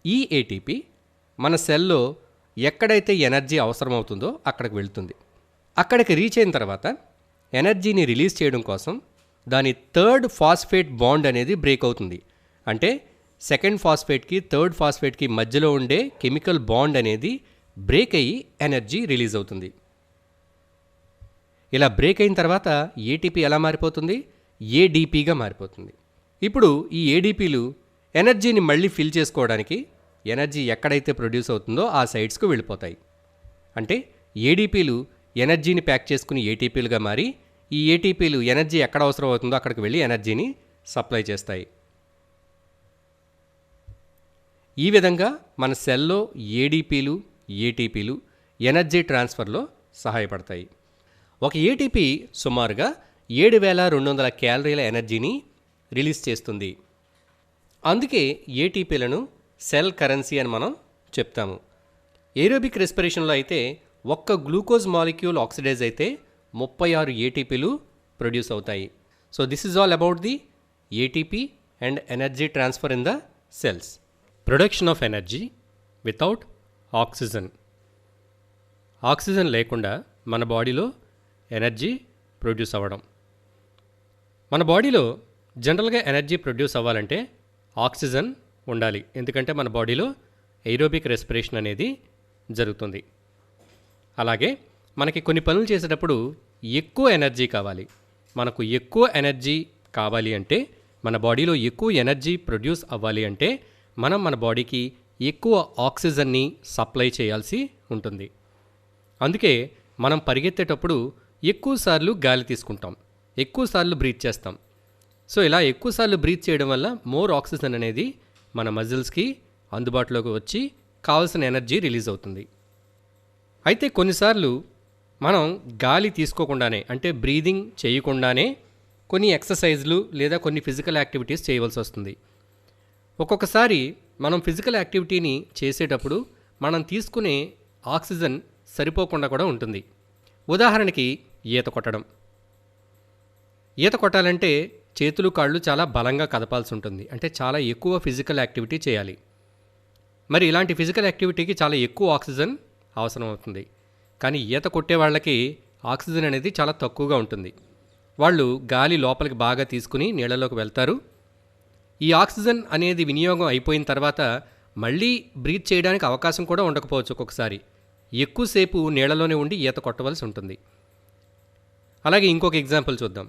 S1: ఈ ఏటీపీ మన సెల్లో ఎక్కడైతే ఎనర్జీ అవసరమవుతుందో అక్కడికి వెళ్తుంది. అక్కడికి రీచ్ అయిన తర్వాత ఎనర్జీని రిలీజ్ చేయడం కోసం దాని థర్డ్ ఫాస్ఫేట్ బాండ్ అనేది బ్రేక్ అవుతుంది. అంటే సెకండ్ ఫాస్ఫేట్కి థర్డ్ ఫాస్ఫేట్కి మధ్యలో ఉండే కెమికల్ బాండ్ అనేది బ్రేక్ అయ్యి ఎనర్జీ రిలీజ్ అవుతుంది. ఇలా బ్రేక్ అయిన తర్వాత ఏటీపీ ఎలా మారిపోతుంది? ఏడీపీగా మారిపోతుంది. ఇప్పుడు ఈ ఏడీపీలు ఎనర్జీని మళ్ళీ ఫిల్ చేసుకోవడానికి ఎనర్జీ ఎక్కడైతే ప్రొడ్యూస్ అవుతుందో ఆ సైడ్స్కు వెళ్ళిపోతాయి. అంటే ఏడీపీలు ఎనర్జీని ప్యాక్ చేసుకుని ఏటీపీలుగా మారి ఈ ఏటీపీలు ఎనర్జీ ఎక్కడ అవసరం అవుతుందో అక్కడికి వెళ్ళి ఎనర్జీని సప్లై చేస్తాయి. ఈ విధంగా మన సెల్లో ఏడీపీలు ఏటీపీలు ఎనర్జీ ట్రాన్స్ఫర్లో సహాయపడతాయి. ఒక ఏటీపీ సుమారుగా 7200 క్యాలరీల ఎనర్జీని రిలీజ్ చేస్తుంది. అందుకే ఏటీపీలను సెల్ కరెన్సీ అని మనం చెప్తాము. ఏరోబిక్ రెస్పిరేషన్లో అయితే ఒక్క గ్లూకోజ్ మాలిక్యూల్ ఆక్సిడైజ్ అయితే 36 ఏటీపీలు ప్రొడ్యూస్ అవుతాయి. So this is all about the ATP and energy transfer in the cells. Production of energy without oxygen. Oxygen లేకుండా మన బాడీలో ఎనర్జీ ప్రొడ్యూస్ అవ్వడం. మన బాడీలో జనరల్గా ఎనర్జీ ప్రొడ్యూస్ అవ్వాలంటే ఆక్సిజన్ ఉండాలి. ఎందుకంటే మన బాడీలో ఏరోబిక్ రెస్పిరేషన్ అనేది జరుగుతుంది. అలాగే మనకి కొన్ని పనులు చేసేటప్పుడు ఎక్కువ ఎనర్జీ కావాలి. మనకు ఎక్కువ ఎనర్జీ కావాలి అంటే, మన బాడీలో ఎక్కువ ఎనర్జీ ప్రొడ్యూస్ అవ్వాలి అంటే మనం మన బాడీకి ఎక్కువ ఆక్సిజన్ని సప్లై చేయాల్సి ఉంటుంది. అందుకే మనం పరిగెత్తేటప్పుడు ఎక్కువసార్లు గాలి తీసుకుంటాం, ఎక్కువసార్లు బ్రీత్ చేస్తాం. సో ఇలా ఎక్కువసార్లు బ్రీత్ చేయడం వల్ల మోర్ ఆక్సిజన్ అనేది మన మజిల్స్కి అందుబాటులోకి వచ్చి కావాల్సిన ఎనర్జీ రిలీజ్ అవుతుంది. అయితే కొన్నిసార్లు మనం గాలి తీసుకోకుండానే, అంటే బ్రీదింగ్ చేయకుండానే కొన్ని ఎక్సర్సైజ్లు లేదా కొన్ని ఫిజికల్ యాక్టివిటీస్ చేయవలసి వస్తుంది. ఒక్కొక్కసారి మనం ఫిజికల్ యాక్టివిటీని చేసేటప్పుడు మనం తీసుకునే ఆక్సిజన్ సరిపోకుండా కూడా ఉంటుంది. ఉదాహరణకి ఈత కొట్టడం. ఈత కొట్టాలంటే చేతులు కాళ్ళు చాలా బలంగా కదపాల్సి ఉంటుంది. అంటే చాలా ఎక్కువ ఫిజికల్ యాక్టివిటీ చేయాలి. మరి ఇలాంటి ఫిజికల్ యాక్టివిటీకి చాలా ఎక్కువ ఆక్సిజన్ అవసరం అవుతుంది. కానీ ఈత కొట్టే వాళ్ళకి ఆక్సిజన్ అనేది చాలా తక్కువగా ఉంటుంది. వాళ్ళు గాలి లోపలికి బాగా తీసుకుని నీళ్ళలోకి వెళ్తారు. ఈ ఆక్సిజన్ అనేది వినియోగం అయిపోయిన తర్వాత మళ్ళీ బ్రీత్ చేయడానికి అవకాశం కూడా ఉండకపోవచ్చు. ఒక్కొక్కసారి ఎక్కువసేపు నీళ్ళలోనే ఉండి ఈత కొట్టవలసి ఉంటుంది. అలాగే ఇంకొక ఎగ్జాంపుల్ చూద్దాం.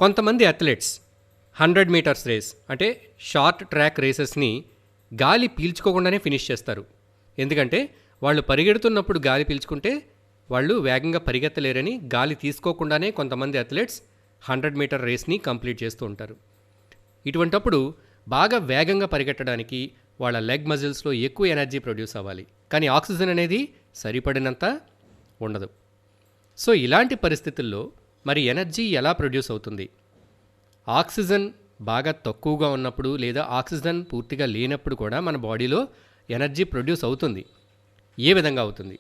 S1: కొంతమంది అథ్లెట్స్ 100 మీటర్స్ రేస్, అంటే షార్ట్ ట్రాక్ రేసెస్ని గాలి పీల్చుకోకుండానే ఫినిష్ చేస్తారు. ఎందుకంటే వాళ్ళు పరిగెడుతున్నప్పుడు గాలి పీల్చుకుంటే వాళ్ళు వేగంగా పరిగెత్తలేరని గాలి తీసుకోకుండానే కొంతమంది అథ్లెట్స్ 100 మీటర్ రేస్ని కంప్లీట్ చేస్తూ ఉంటారు. ఇటువంటప్పుడు బాగా వేగంగా పరిగెట్టడానికి వాళ్ళ లెగ్ మజిల్స్లో ఎక్కువ ఎనర్జీ ప్రొడ్యూస్ అవ్వాలి. కానీ ఆక్సిజన్ అనేది సరిపడినంత ఉండదు. సో ఇలాంటి పరిస్థితుల్లో మరి ఎనర్జీ ఎలా ప్రొడ్యూస్ అవుతుంది? ఆక్సిజన్ బాగా తక్కువగా ఉన్నప్పుడు లేదా ఆక్సిజన్ పూర్తిగా లేనప్పుడు కూడా మన బాడీలో ఎనర్జీ ప్రొడ్యూస్ అవుతుంది. ఏ విధంగా అవుతుంది?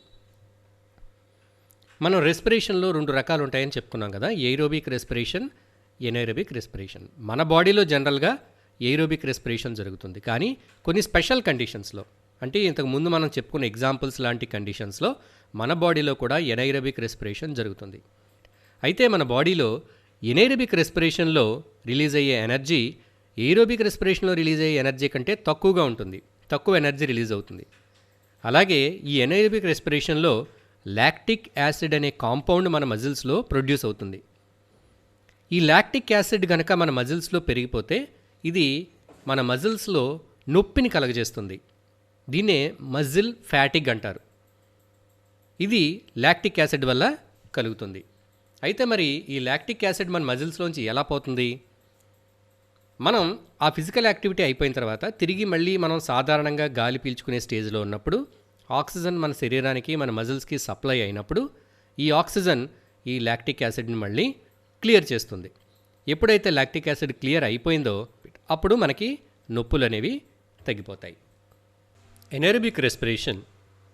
S1: మనం రెస్పిరేషన్లో 2 రకాలు ఉంటాయని చెప్పుకున్నాం కదా, ఏరోబిక్ రెస్పిరేషన్, ఎనైరోబిక్ రెస్పిరేషన్. మన బాడీలో జనరల్గా ఏరోబిక్ రెస్పిరేషన్ జరుగుతుంది. కానీ కొన్ని స్పెషల్ కండిషన్స్లో, అంటే ఇంతకుముందు మనం చెప్పుకున్న ఎగ్జాంపుల్స్ లాంటి కండిషన్స్లో మన బాడీలో కూడా ఎనైరోబిక్ రెస్పిరేషన్ జరుగుతుంది. అయితే మన బాడీలో ఎనైరోబిక్ రెస్పిరేషన్లో రిలీజ్ అయ్యే ఎనర్జీ ఏరోబిక్ రెస్పిరేషన్లో రిలీజ్ అయ్యే ఎనర్జీ కంటే తక్కువగా ఉంటుంది. తక్కువ ఎనర్జీ రిలీజ్ అవుతుంది. అలాగే ఈ ఎనైరోబిక్ రెస్పిరేషన్లో లాక్టిక్ యాసిడ్ అనే కాంపౌండ్ మన మజిల్స్లో ప్రొడ్యూస్ అవుతుంది. ఈ లాక్టిక్ యాసిడ్ కనుక మన మజిల్స్లో పెరిగిపోతే ఇది మన మజిల్స్లో నొప్పిని కలగజేస్తుంది. దీన్నే మజిల్ ఫ్యాటిగ్ అంటారు. ఇది లాక్టిక్ యాసిడ్ వల్ల కలుగుతుంది. అయితే మరి ఈ లాక్టిక్ యాసిడ్ మన మజిల్స్లోంచి ఎలా పోతుంది? మనం ఆ ఫిజికల్ యాక్టివిటీ అయిపోయిన తర్వాత తిరిగి మళ్ళీ మనం సాధారణంగా గాలి పీల్చుకునే స్టేజ్లో ఉన్నప్పుడు ఆక్సిజన్ మన శరీరానికి, మన మజిల్స్కి సప్లై అయినప్పుడు ఈ ఆక్సిజన్ ఈ లాక్టిక్ యాసిడ్ని మళ్ళీ క్లియర్ చేస్తుంది. ఎప్పుడైతే లాక్టిక్ యాసిడ్ క్లియర్ అయిపోయిందో అప్పుడు మనకి నొప్పులు అనేవి తగ్గిపోతాయి. Anaerobic respiration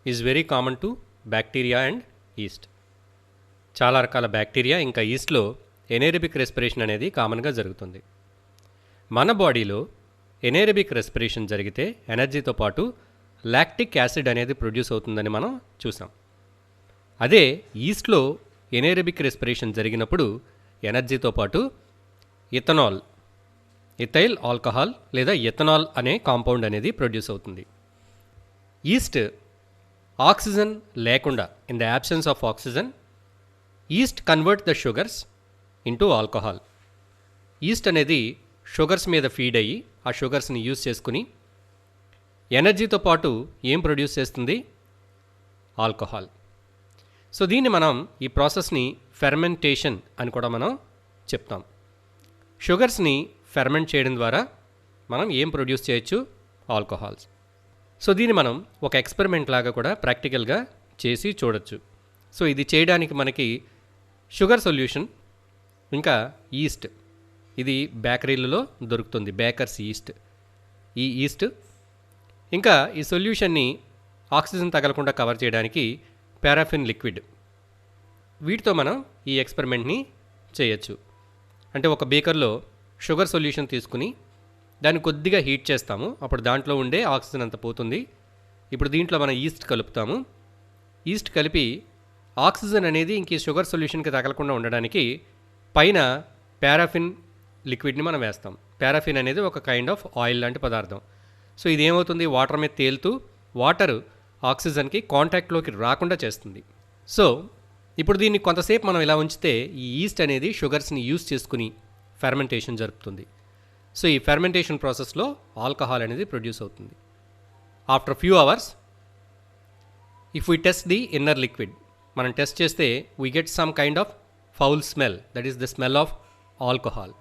S1: is very common to bacteria and yeast. చాలా రకాల బ్యాక్టీరియా ఇంకా ఈస్ట్లో ఎనేరబిక్ రెస్పిరేషన్ అనేది కామన్గా జరుగుతుంది. మన బాడీలో ఎనేరబిక్ రెస్పిరేషన్ జరిగితే ఎనర్జీతో పాటు లాక్టిక్ యాసిడ్ అనేది ప్రొడ్యూస్ అవుతుందని మనం చూసాం. అదే ఈస్ట్లో ఎనేరబిక్ రెస్పిరేషన్ జరిగినప్పుడు ఎనర్జీతో పాటు ఇథైల్ ఆల్కహాల్ లేదా ఎథనాల్ అనే కాంపౌండ్ అనేది ప్రొడ్యూస్ అవుతుంది. ఈస్ట్ ఆక్సిజన్ లేకుండా, in the absence of oxygen, east convert the sugars into alcohol. East అనేది షుగర్స్ మీద ఫీడ్ అయ్యి ఆ షుగర్స్ని యూజ్ చేసుకుని ఎనర్జీతో పాటు ఏం ప్రొడ్యూస్ చేస్తుంది? ఆల్కహాల్. సో దీన్ని మనం ఈ ప్రాసెస్ని ఫెర్మెంటేషన్ అని కూడా మనం చెప్తాం. షుగర్స్ని ఫెర్మెంట్ చేయడం ద్వారా మనం ఏం ప్రొడ్యూస్ చేయొచ్చు? ఆల్కహాల్స్. సో దీన్ని మనం ఒక ఎక్స్పెరిమెంట్ లాగా కూడా ప్రాక్టికల్గా చేసి చూడొచ్చు. సో ఇది చేయడానికి మనకి షుగర్ సొల్యూషన్ ఇంకా ఈస్ట్, ఇది బేకరీలలో దొరుకుతుంది, బేకర్స్ ఈస్ట్. ఈ ఈస్ట్ ఇంకా ఈ సొల్యూషన్ని ఆక్సిజన్ తగలకుండా కవర్ చేయడానికి పారాఫిన్ లిక్విడ్, వీటితో మనం ఈ ఎక్స్పెరిమెంట్ని చేయొచ్చు. అంటే ఒక బేకర్లో షుగర్ సొల్యూషన్ తీసుకుని దాన్ని కొద్దిగా హీట్ చేస్తాము, అప్పుడు దాంట్లో ఉండే ఆక్సిజన్ అంతా పోతుంది. ఇప్పుడు దీంట్లో మనం ఈస్ట్ కలుపుతాము. ఈస్ట్ కలిపి ఆక్సిజన్ అనేది ఇంక ఈ షుగర్ సొల్యూషన్కి తగలకుండా ఉండడానికి పైన పారాఫిన్ లిక్విడ్ని మనం వేస్తాం. పారాఫిన్ అనేది ఒక కైండ్ ఆఫ్ ఆయిల్ లాంటి పదార్థం. సో ఇది ఏమవుతుంది? వాటర్ మీద తేలుతూ వాటర్ ఆక్సిజన్కి కాంటాక్ట్లోకి రాకుండా చేస్తుంది. సో ఇప్పుడు దీన్ని కొంతసేపు మనం ఇలా ఉంచితే ఈ ఈస్ట్ అనేది షుగర్స్ని యూజ్ చేసుకుని ఫెర్మెంటేషన్ జరుపుతుంది. సో ఈ ఫెర్మెంటేషన్ ప్రాసెస్లో ఆల్కహాల్ అనేది ప్రొడ్యూస్ అవుతుంది. After few hours if we test the inner liquid, మనం టెస్ట్ చేస్తే we get some kind of foul smell, that is the smell of alcohol.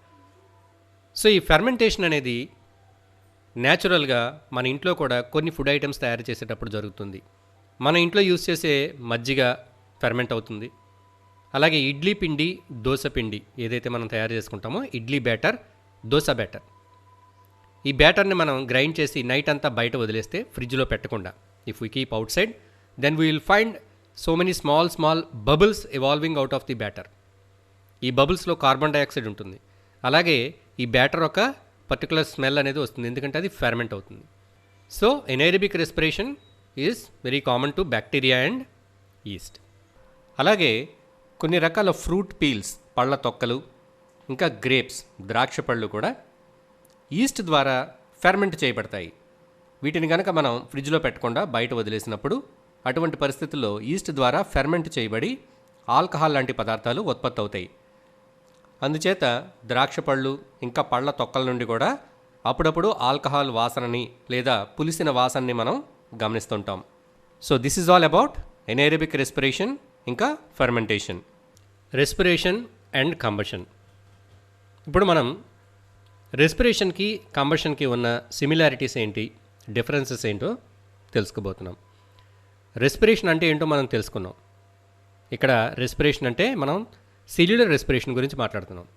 S1: So ఈ ఫెర్మెంటేషన్ అనేది న్యాచురల్గా మన ఇంట్లో కూడా కొన్ని ఫుడ్ ఐటమ్స్ తయారు చేసేటప్పుడు జరుగుతుంది. మన ఇంట్లో యూజ్ చేసే మజ్జిగ ఫెర్మెంట్ అవుతుంది. అలాగే ఇడ్లీ పిండి, దోశ పిండి ఏదైతే మనం తయారు చేసుకుంటామో, ఇడ్లీ బ్యాటర్, దోశ బ్యాటర్, ఈ బ్యాటర్ని మనం గ్రైండ్ చేసి నైట్ అంతా బయట వదిలేస్తే ఫ్రిడ్జ్లో పెట్టకుండా, if we keep outside, then we will find so many small bubbles evolving out of the batter. ఈ బబుల్స్లో కార్బన్ డైఆక్సైడ్ ఉంటుంది. అలాగే ఈ బ్యాటర్ ఒక పర్టికులర్ స్మెల్ అనేది వస్తుంది, ఎందుకంటే అది ఫెర్మెంట్ అవుతుంది. So anaerobic respiration is very common to bacteria and yeast. అలాగే కొన్ని రకాల ఫ్రూట్ పీల్స్, పళ్ళ తొక్కలు, ఇంకా గ్రేప్స్, ద్రాక్ష పళ్ళు కూడా ఈస్ట్ ద్వారా ఫెర్మెంట్ చేయబడతాయి. వీటిని కనుక మనం ఫ్రిడ్జ్లో పెట్టకుండా బయట వదిలేసినప్పుడు అటువంటి పరిస్థితుల్లో ఈస్ట్ ద్వారా ఫెర్మెంట్ చేయబడి ఆల్కహాల్ లాంటి పదార్థాలు ఉత్పత్తి అవుతాయి. అందుచేత ద్రాక్ష పళ్ళు ఇంకా పళ్ళ తొక్కల నుండి కూడా అప్పుడప్పుడు ఆల్కహాల్ వాసనని లేదా పులిసిన వాసనని మనం గమనిస్తుంటాం. So this is all about anaerobic respiration ఇంకా ఫెర్మెంటేషన్. Respiration and combustion. ఇప్పుడు మనం రెస్పిరేషన్కి కంబషన్కి ఉన్న సిమిలారిటీస్ ఏంటి, డిఫరెన్సెస్ ఏంటో తెలుసుకోబోతున్నాం. రెస్పిరేషన్ అంటే ఏంటో మనం తెలుసుకున్నాం. ఇక్కడ రెస్పిరేషన్ అంటే మనం సెల్యులర్ రెస్పిరేషన్ గురించి మాట్లాడుతున్నాం.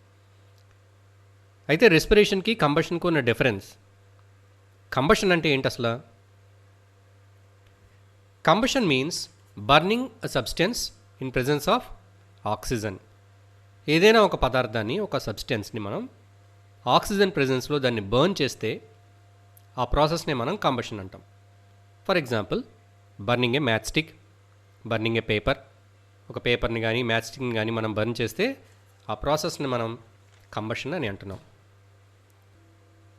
S1: అయితే రెస్పిరేషన్కి కంబషన్కి ఉన్న డిఫరెన్స్, కంబషన్ అంటే ఏంటి అసలు? Combustion means burning a substance in presence of oxygen. ఏదైనా ఒక పదార్థాన్ని, ఒక సబ్స్టెన్స్ని మనం ఆక్సిజన్ ప్రెజెన్స్లో దాన్ని బర్న్ చేస్తే ఆ ప్రాసెస్ని మనం కంబషన్ అంటాం. For example, burning A match stick, burning A paper. ఒక పేపర్ని కానీ మ్యాచ్ స్టిక్ని కానీ మనం బర్న్ చేస్తే ఆ ప్రాసెస్ని మనం కంబషన్ అని అంటున్నాం.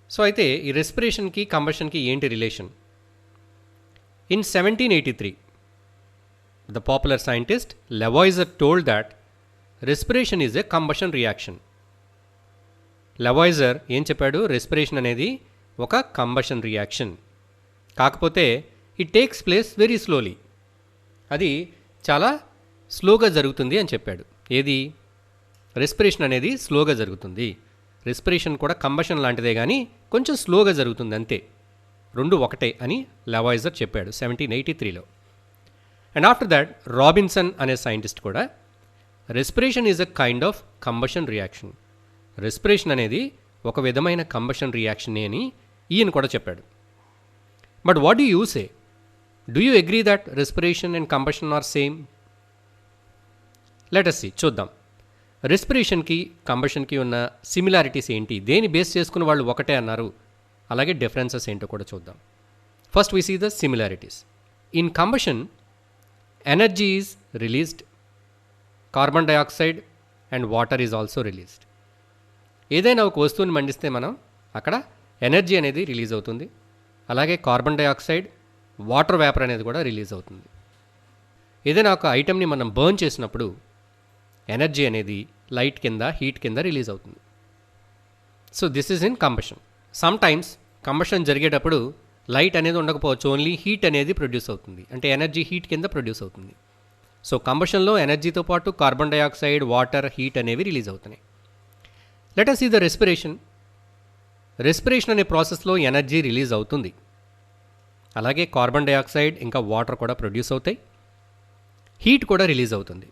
S1: సో అయితే ఈ రెస్పిరేషన్కి కంబషన్కి ఏంటి relation? In 1783 the popular scientist Lavoisier told that respiration is a combustion reaction. Lavoisier ఏం చెప్పాడు? రెస్పిరేషన్ అనేది ఒక కంబషన్ రియాక్షన్, కాకపోతే it takes place very slowly, అది చాలా స్లోగా జరుగుతుంది అని చెప్పాడు. ఏది? రెస్పిరేషన్ అనేది స్లోగా జరుగుతుంది. రెస్పిరేషన్ కూడా కంబషన్ లాంటిదే కానీ కొంచెం స్లోగా జరుగుతుంది అంతే, రెండు ఒకటే అని లవాయిజర్ చెప్పాడు 1783లో. అండ్ ఆఫ్టర్ దాట్ రాబిన్సన్ అనే సైంటిస్ట్ కూడా respiration is a kind of combustion reaction, respiration అనేది ఒక విధమైన కంబషన్ రియాక్షనే అని ఈయన కూడా చెప్పాడు. But what do you say? Do you agree that respiration and combustion are same? Let us see, చూద్దాం. రెస్పిరేషన్కి కంబషన్కి ఉన్న సిమిలారిటీస్ ఏంటి, దేని బేస్ చేసుకుని వాళ్ళు ఒకటే అన్నారు, అలాగే డిఫరెన్సెస్ ఏంటో కూడా చూద్దాం. First we see the similarities. In combustion energy is released, carbon dioxide and water is also released. ఏదైనా ఒక వస్తువుని మండిస్తే మనం అక్కడ ఎనర్జీ అనేది రిలీజ్ అవుతుంది, అలాగే కార్బన్ డైఆక్సైడ్, వాటర్ వేపర్ అనేది కూడా రిలీజ్ అవుతుంది. ఏదైనా ఒక ఐటెంని మనం బర్న్ చేసినప్పుడు ఎనర్జీ అనేది లైట్ కింద, హీట్ కింద రిలీజ్ అవుతుంది. So this is in combustion. Some times combustion జరిగేటప్పుడు లైట్ అనేది ఉండకపోవచ్చు, ఓన్లీ హీట్ అనేది ప్రొడ్యూస్ అవుతుంది, అంటే ఎనర్జీ హీట్ కింద ప్రొడ్యూస్ అవుతుంది. సో కంబషన్లో ఎనర్జీతో పాటు కార్బన్ డైఆక్సైడ్, వాటర్, హీట్ అనేవి రిలీజ్ అవుతున్నాయి. Let us see the respiration. Respiration అనే ప్రాసెస్లో ఎనర్జీ రిలీజ్ అవుతుంది, అలాగే కార్బన్ డైఆక్సైడ్ ఇంకా వాటర్ కూడా ప్రొడ్యూస్ అవుతాయి, హీట్ కూడా రిలీజ్ అవుతుంది.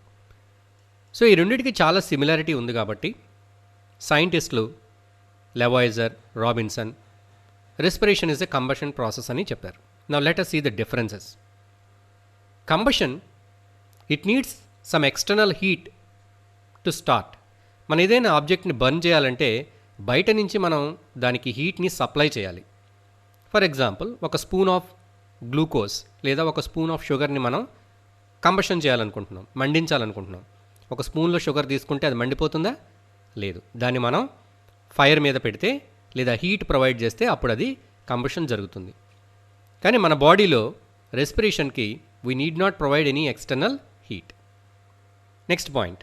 S1: సో ఈ రెండింటికి చాలా సిమిలారిటీ ఉంది కాబట్టి సైంటిస్టులు లెవాయిజర్, Robinson respiration is a combustion process అని చెప్పారు. Now let us see the differences. Combustion, it needs some external heat to start. మన ఏదైనా ఆబ్జెక్ట్ని బర్న్ చేయాలంటే బయట నుంచి మనం దానికి హీట్ని సప్లై చేయాలి. ఫర్ ఎగ్జాంపుల్, ఒక స్పూన్ ఆఫ్ గ్లూకోజ్ లేదా ఒక స్పూన్ ఆఫ్ షుగర్ని మనం కంబషన్ చేయాలనుకుంటున్నాం, మండించాలనుకుంటున్నాం. ఒక స్పూన్లో షుగర్ తీసుకుంటే అది మండిపోతుందా? లేదు. దాన్ని మనం ఫైర్ మీద పెడితే లేదా హీట్ ప్రొవైడ్ చేస్తే అప్పుడు అది కంబషన్ జరుగుతుంది. కానీ మన బాడీలో రెస్పిరేషన్కి we need not provide any external heat. Next point,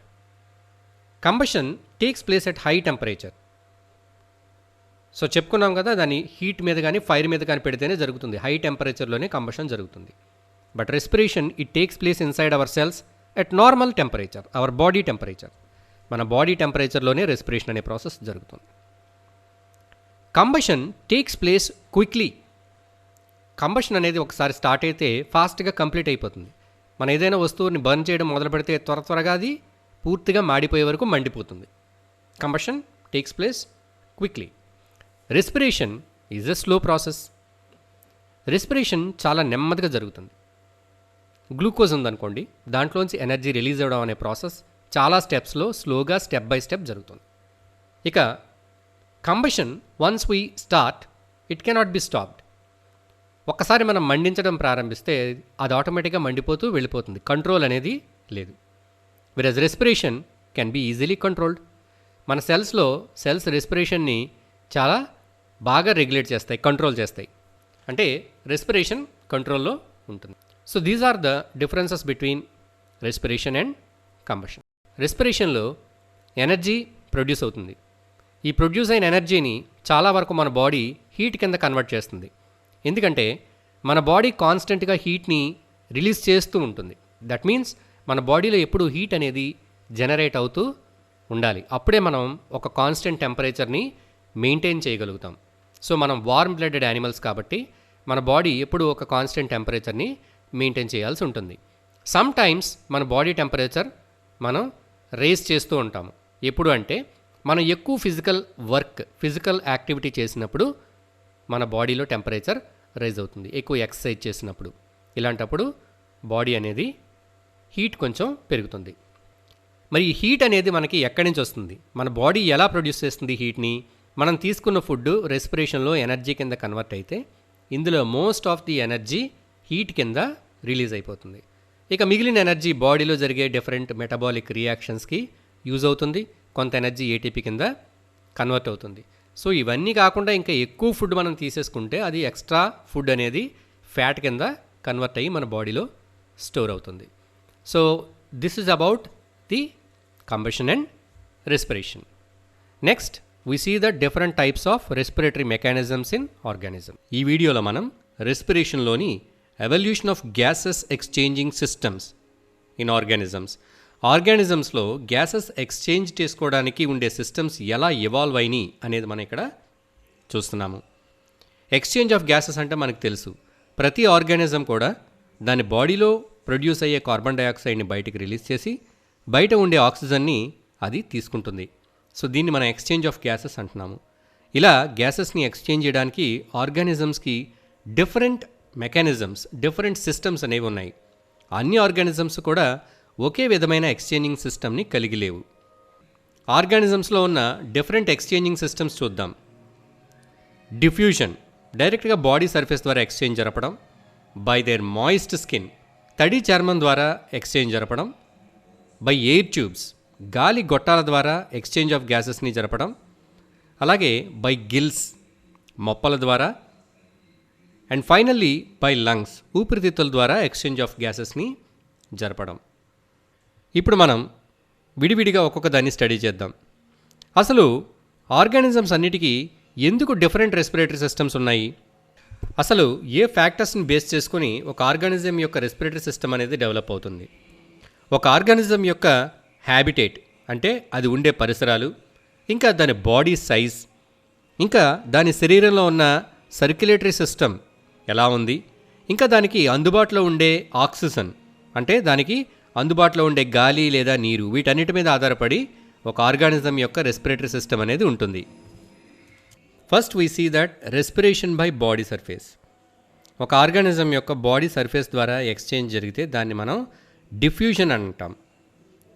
S1: combustion takes place at high temperature. So చెప్పుకున్నాం కదా, దాన్ని హీట్ మీద కానీ ఫైర్ మీద కానీ పెడితేనే జరుగుతుంది, హై టెంపరేచర్లోనే కంబషన్ జరుగుతుంది. But respiration, it takes place inside our cells at normal temperature, our body temperature. మన బాడీ టెంపరేచర్లోనే రెస్పిరేషన్ అనే ప్రాసెస్ జరుగుతుంది. Combustion takes place quickly. Combustion అనేది ఒకసారి స్టార్ట్ అయితే ఫాస్ట్గా కంప్లీట్ అయిపోతుంది. మనం ఏదైనా వస్తువుని బర్న్ చేయడం మొదలు పెడితే త్వరగా అది పూర్తిగా మాడిపోయే వరకు మండిపోతుంది. Combustion takes place quickly. Respiration is a slow process. Respiration చాలా నెమ్మదిగా జరుగుతుంది. గ్లూకోజ్ ఉందనుకోండి, దాంట్లోంచి ఎనర్జీ రిలీజ్ అవ్వడం అనే ప్రాసెస్ చాలా స్టెప్స్లో స్లోగా స్టెప్ బై స్టెప్ జరుగుతుంది. ఇక combustion, once we start, it cannot be stopped. ఒక్కసారి మనం మండించడం ప్రారంభిస్తే అది ఆటోమేటిక్గా మండిపోతూ వెళ్ళిపోతుంది, కంట్రోల్ అనేది లేదు. Versus respiration can be easily controlled. మన సెల్స్ రెస్పిరేషన్ని చాలా బాగా రెగ్యులేట్ చేస్తాయి, కంట్రోల్ చేస్తాయి. అంటే రెస్పిరేషన్ కంట్రోల్లో ఉంటుంది. So these are the differences between respiration and combustion. రెస్పిరేషన్లో ఎనర్జీ ప్రొడ్యూస్ అవుతుంది. ఈ ప్రొడ్యూస్ అయిన ఎనర్జీని చాలా వరకు మన బాడీ హీట్ కింద కన్వర్ట్ చేస్తుంది. ఎందుకంటే మన బాడీ కాన్స్టెంట్గా హీట్ని రిలీజ్ చేస్తూ ఉంటుంది. దట్ మీన్స్ మన బాడీలో ఎప్పుడూ హీట్ అనేది జనరేట్ అవుతూ ఉండాలి. అప్పుడే మనం ఒక కాన్స్టెంట్ టెంపరేచర్ని మెయింటైన్ చేయగలుగుతాం. సో మనం వార్మ్ బ్లడెడ్ యానిమల్స్ కాబట్టి మన బాడీ ఎప్పుడూ ఒక కాన్స్టెంట్ టెంపరేచర్ని మెయింటైన్ చేయాల్సి ఉంటుంది. సమ్ టైమ్స్ మన బాడీ టెంపరేచర్ మనం రేస్ చేస్తూ ఉంటాము. ఎప్పుడు అంటే మనం ఎక్కువ ఫిజికల్ యాక్టివిటీ చేసినప్పుడు మన బాడీలో టెంపరేచర్ రైజ్ అవుతుంది, ఎక్కువ ఎక్సర్సైజ్ చేసినప్పుడు. ఇలాంటప్పుడు బాడీ అనేది హీట్ కొంచెం పెరుగుతుంది. మరి ఈ హీట్ అనేది మనకి ఎక్కడి నుంచి వస్తుంది? మన బాడీ ఎలా ప్రొడ్యూస్ చేస్తుంది హీట్ని? మనం తీసుకున్న ఫుడ్ రెస్పిరేషన్లో ఎనర్జీ కింద కన్వర్ట్ అయితే ఇందులో most of the energy heat కింద రిలీజ్ అయిపోతుంది. ఇక మిగిలిన ఎనర్జీ బాడీలో జరిగే డిఫరెంట్ మెటబాలిక్ రియాక్షన్స్కి యూజ్ అవుతుంది. కొంత ఎనర్జీ ఏటీపీ కింద కన్వర్ట్ అవుతుంది. సో ఇవన్నీ కాకుండా ఇంకా ఎక్కువ ఫుడ్ మనం తీసేసుకుంటే అది ఎక్స్ట్రా ఫుడ్ అనేది ఫ్యాట్ కింద కన్వర్ట్ అయ్యి మన బాడీలో స్టోర్ అవుతుంది. So this is about the combustion and respiration. Next we see the different types of respiratory mechanisms in organism. ఈ వీడియోలో మనం రెస్పిరేషన్లోని evolution of gases exchanging systems in ఆర్గానిజమ్స్లో గ్యాసెస్ ఎక్స్చేంజ్ చేసుకోవడానికి ఉండే సిస్టమ్స్ ఎలా ఎవాల్వ్ అయినాయి అనేది మనం ఇక్కడ చూస్తున్నాము. ఎక్స్చేంజ్ ఆఫ్ గ్యాసెస్ అంటే మనకు తెలుసు, ప్రతి ఆర్గానిజం కూడా దాని బాడీలో ప్రొడ్యూస్ అయ్యే కార్బన్ డైఆక్సైడ్ని బయటికి రిలీజ్ చేసి బయట ఉండే ఆక్సిజన్ని అది తీసుకుంటుంది. సో దీన్ని మనం ఎక్స్చేంజ్ ఆఫ్ గ్యాసెస్ అంటున్నాము. ఇలా గ్యాసెస్ని ఎక్స్చేంజ్ చేయడానికి ఆర్గానిజమ్స్కి డిఫరెంట్ మెకానిజమ్స్, డిఫరెంట్ సిస్టమ్స్ అనేవి ఉన్నాయి. అన్ని ఆర్గానిజమ్స్ కూడా ఒకే విధమైన ఎక్స్చేంజింగ్ సిస్టమ్ని కలిగి లేవు. ఆర్గానిజమ్స్లో ఉన్న డిఫరెంట్ ఎక్స్చేంజింగ్ సిస్టమ్స్ చూద్దాం. డిఫ్యూజన్, డైరెక్ట్గా బాడీ సర్ఫేస్ ద్వారా ఎక్స్చేంజ్ జరపడం. బై దేర్ మాయిస్ట్ స్కిన్, తడి చర్మం ద్వారా ఎక్స్చేంజ్ జరపడం. బై ఎయిర్ ట్యూబ్స్, గాలి గొట్టాల ద్వారా ఎక్స్చేంజ్ ఆఫ్ గ్యాసెస్ని జరపడం. అలాగే బై గిల్స్, మొప్పల ద్వారా. అండ్ ఫైనల్లీ బై లంగ్స్, ఊపిరితిత్తుల ద్వారా ఎక్స్చేంజ్ ఆఫ్ గ్యాసెస్ని జరపడం. ఇప్పుడు మనం విడివిడిగా ఒక్కొక్క దాన్ని స్టడీ చేద్దాం. అసలు ఆర్గానిజమ్స్ అన్నిటికీ ఎందుకు డిఫరెంట్ రెస్పిరేటరీ సిస్టమ్స్ ఉన్నాయి? అసలు ఏ ఫ్యాక్టర్స్ని బేస్ చేసుకుని ఒక ఆర్గానిజం యొక్క రెస్పిరేటరీ సిస్టమ్ అనేది డెవలప్ అవుతుంది? ఒక ఆర్గానిజం యొక్క హ్యాబిటేట్ అంటే అది ఉండే పరిసరాలు, ఇంకా దాని బాడీ సైజ్, ఇంకా దాని శరీరంలో ఉన్న సర్క్యులేటరీ సిస్టమ్ ఎలా ఉంది, ఇంకా దానికి అందుబాటులో ఉండే ఆక్సిజన్ అంటే దానికి అందుబాటులో ఉండే గాలి లేదా నీరు, వీటన్నిటి మీద ఆధారపడి ఒక ఆర్గానిజం యొక్క రెస్పిరేటరీ సిస్టమ్ అనేది ఉంటుంది. First we see that respiration by body surface. ఒక ఆర్గానిజం యొక్క బాడీ సర్ఫేస్ ద్వారా ఎక్స్చేంజ్ జరిగితే దాన్ని మనం డిఫ్యూజన్ అంటాం.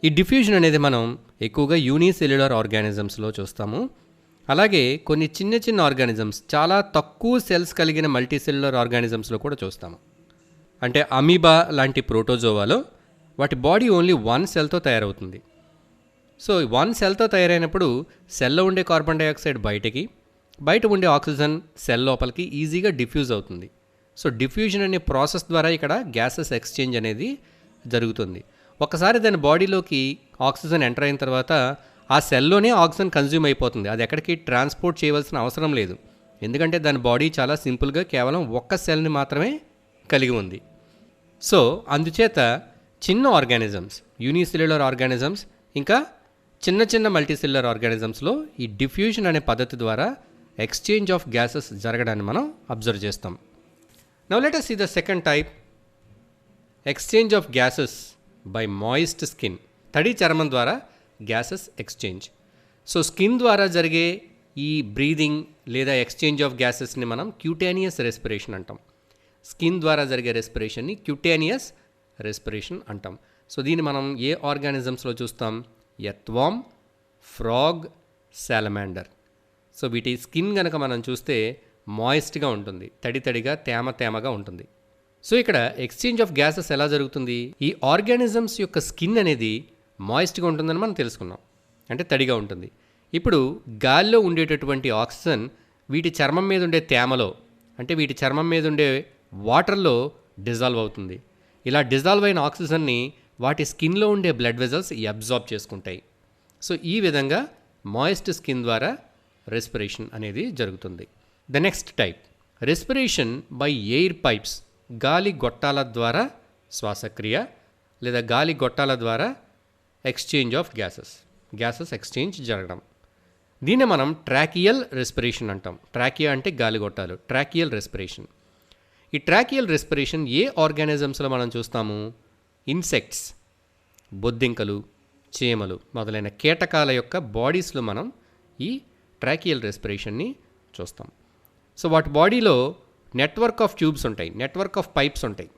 S1: ఈ డిఫ్యూజన్ అనేది మనం ఎక్కువగా యూనిసెల్యులర్ ఆర్గానిజమ్స్లో చూస్తాము. అలాగే కొన్ని చిన్న చిన్న ఆర్గానిజమ్స్, చాలా తక్కువ సెల్స్ కలిగిన మల్టీసెల్యులర్ ఆర్గానిజమ్స్లో కూడా చూస్తాము. అంటే అమీబా లాంటి ప్రోటోజోవాలో వాటి బాడీ ఓన్లీ 1 సెల్తో తయారవుతుంది. సో 1 సెల్తో తయారైనప్పుడు సెల్లో ఉండే కార్బన్ డైఆక్సైడ్ బయటకి, బయట ఉండే ఆక్సిజన్ సెల్ లోపలికి ఈజీగా డిఫ్యూజ్ అవుతుంది. సో డిఫ్యూజన్ అనే ప్రాసెస్ ద్వారా ఇక్కడ గ్యాసెస్ ఎక్స్చేంజ్ అనేది జరుగుతుంది. ఒకసారి దాని బాడీలోకి ఆక్సిజన్ ఎంటర్ అయిన తర్వాత ఆ సెల్లోనే ఆక్సిజన్ కన్జ్యూమ్ అయిపోతుంది. అది ఎక్కడికి ట్రాన్స్పోర్ట్ చేయవలసిన అవసరం లేదు. ఎందుకంటే దాని బాడీ చాలా సింపుల్గా కేవలం ఒక్క సెల్ని మాత్రమే కలిగి ఉంది. సో అందుచేత చిన్న ఆర్గానిజమ్స్, యూనిసెల్యులర్ ఆర్గానిజమ్స్, ఇంకా చిన్న చిన్న మల్టీసెల్యులర్ ఆర్గానిజమ్స్లో ఈ డిఫ్యూజన్ అనే పద్ధతి ద్వారా ఎక్స్చేంజ్ ఆఫ్ గ్యాసెస్ జరగడాన్ని మనం అబ్జర్వ్ చేస్తాం. Now let us see the second type, exchange of gases by moist skin. తడి చర్మం ద్వారా గ్యాసెస్ ఎక్స్చేంజ్. సో స్కిన్ ద్వారా జరిగే ఈ బ్రీదింగ్ లేదా ఎక్స్చేంజ్ ఆఫ్ గ్యాసెస్ని మనం క్యూటేనియస్ రెస్పిరేషన్ అంటాం. స్కిన్ ద్వారా జరిగే రెస్పిరేషన్ని క్యూటేనియస్ రెస్పిరేషన్ అంటాం. సో దీన్ని మనం ఏ ఆర్గానిజమ్స్లో చూస్తాం? Earthworm, frog, salamander. సో వీటి స్కిన్ కనుక మనం చూస్తే మాయిస్ట్గా ఉంటుంది, తడిగా తేమగా ఉంటుంది. సో ఇక్కడ ఎక్స్చేంజ్ ఆఫ్ గ్యాసెస్ ఎలా జరుగుతుంది? ఈ ఆర్గానిజమ్స్ యొక్క స్కిన్ అనేది మాయిస్ట్గా ఉంటుందని మనం తెలుసుకున్నాం, అంటే తడిగా ఉంటుంది. ఇప్పుడు గాలిలో ఉండేటటువంటి ఆక్సిజన్ వీటి చర్మం మీద ఉండే తేమలో, అంటే వీటి చర్మం మీద ఉండే వాటర్లో డిజాల్వ్ అవుతుంది. ఇలా డిజాల్వ్ అయిన ఆక్సిజన్ని వాటి స్కిన్లో ఉండే బ్లడ్ వెజల్స్ అబ్జార్బ్ చేసుకుంటాయి. సో ఈ విధంగా మాయిస్ట్ స్కిన్ ద్వారా రెస్పిరేషన్ అనేది జరుగుతుంది. The next type, respiration by air pipes. గాలి గొట్టాల ద్వారా శ్వాసక్రియ లేదా గాలి గొట్టాల ద్వారా ఎక్స్చేంజ్ ఆఫ్ గ్యాసెస్ ఎక్స్చేంజ్ జరగడం. దీన్ని మనం ట్రాకియల్ రెస్పిరేషన్ అంటాం. ట్రాకియా అంటే గాలి గొట్టాలు, ట్రాకియల్ రెస్పిరేషన్. ఈ ట్రాకియల్ రెస్పిరేషన్ ఏ ఆర్గానిజమ్స్లో మనం చూస్తాము? ఇన్సెక్ట్స్, బొద్దింకలు, చీమలు మొదలైన కీటకాల యొక్క బాడీస్లో మనం ఈ ట్రాకియల్ రెస్పిరేషన్ని చూస్తాం. సో వాటి బాడీలో నెట్వర్క్ ఆఫ్ ట్యూబ్స్ ఉంటాయి, నెట్వర్క్ ఆఫ్ పైప్స్ ఉంటాయి.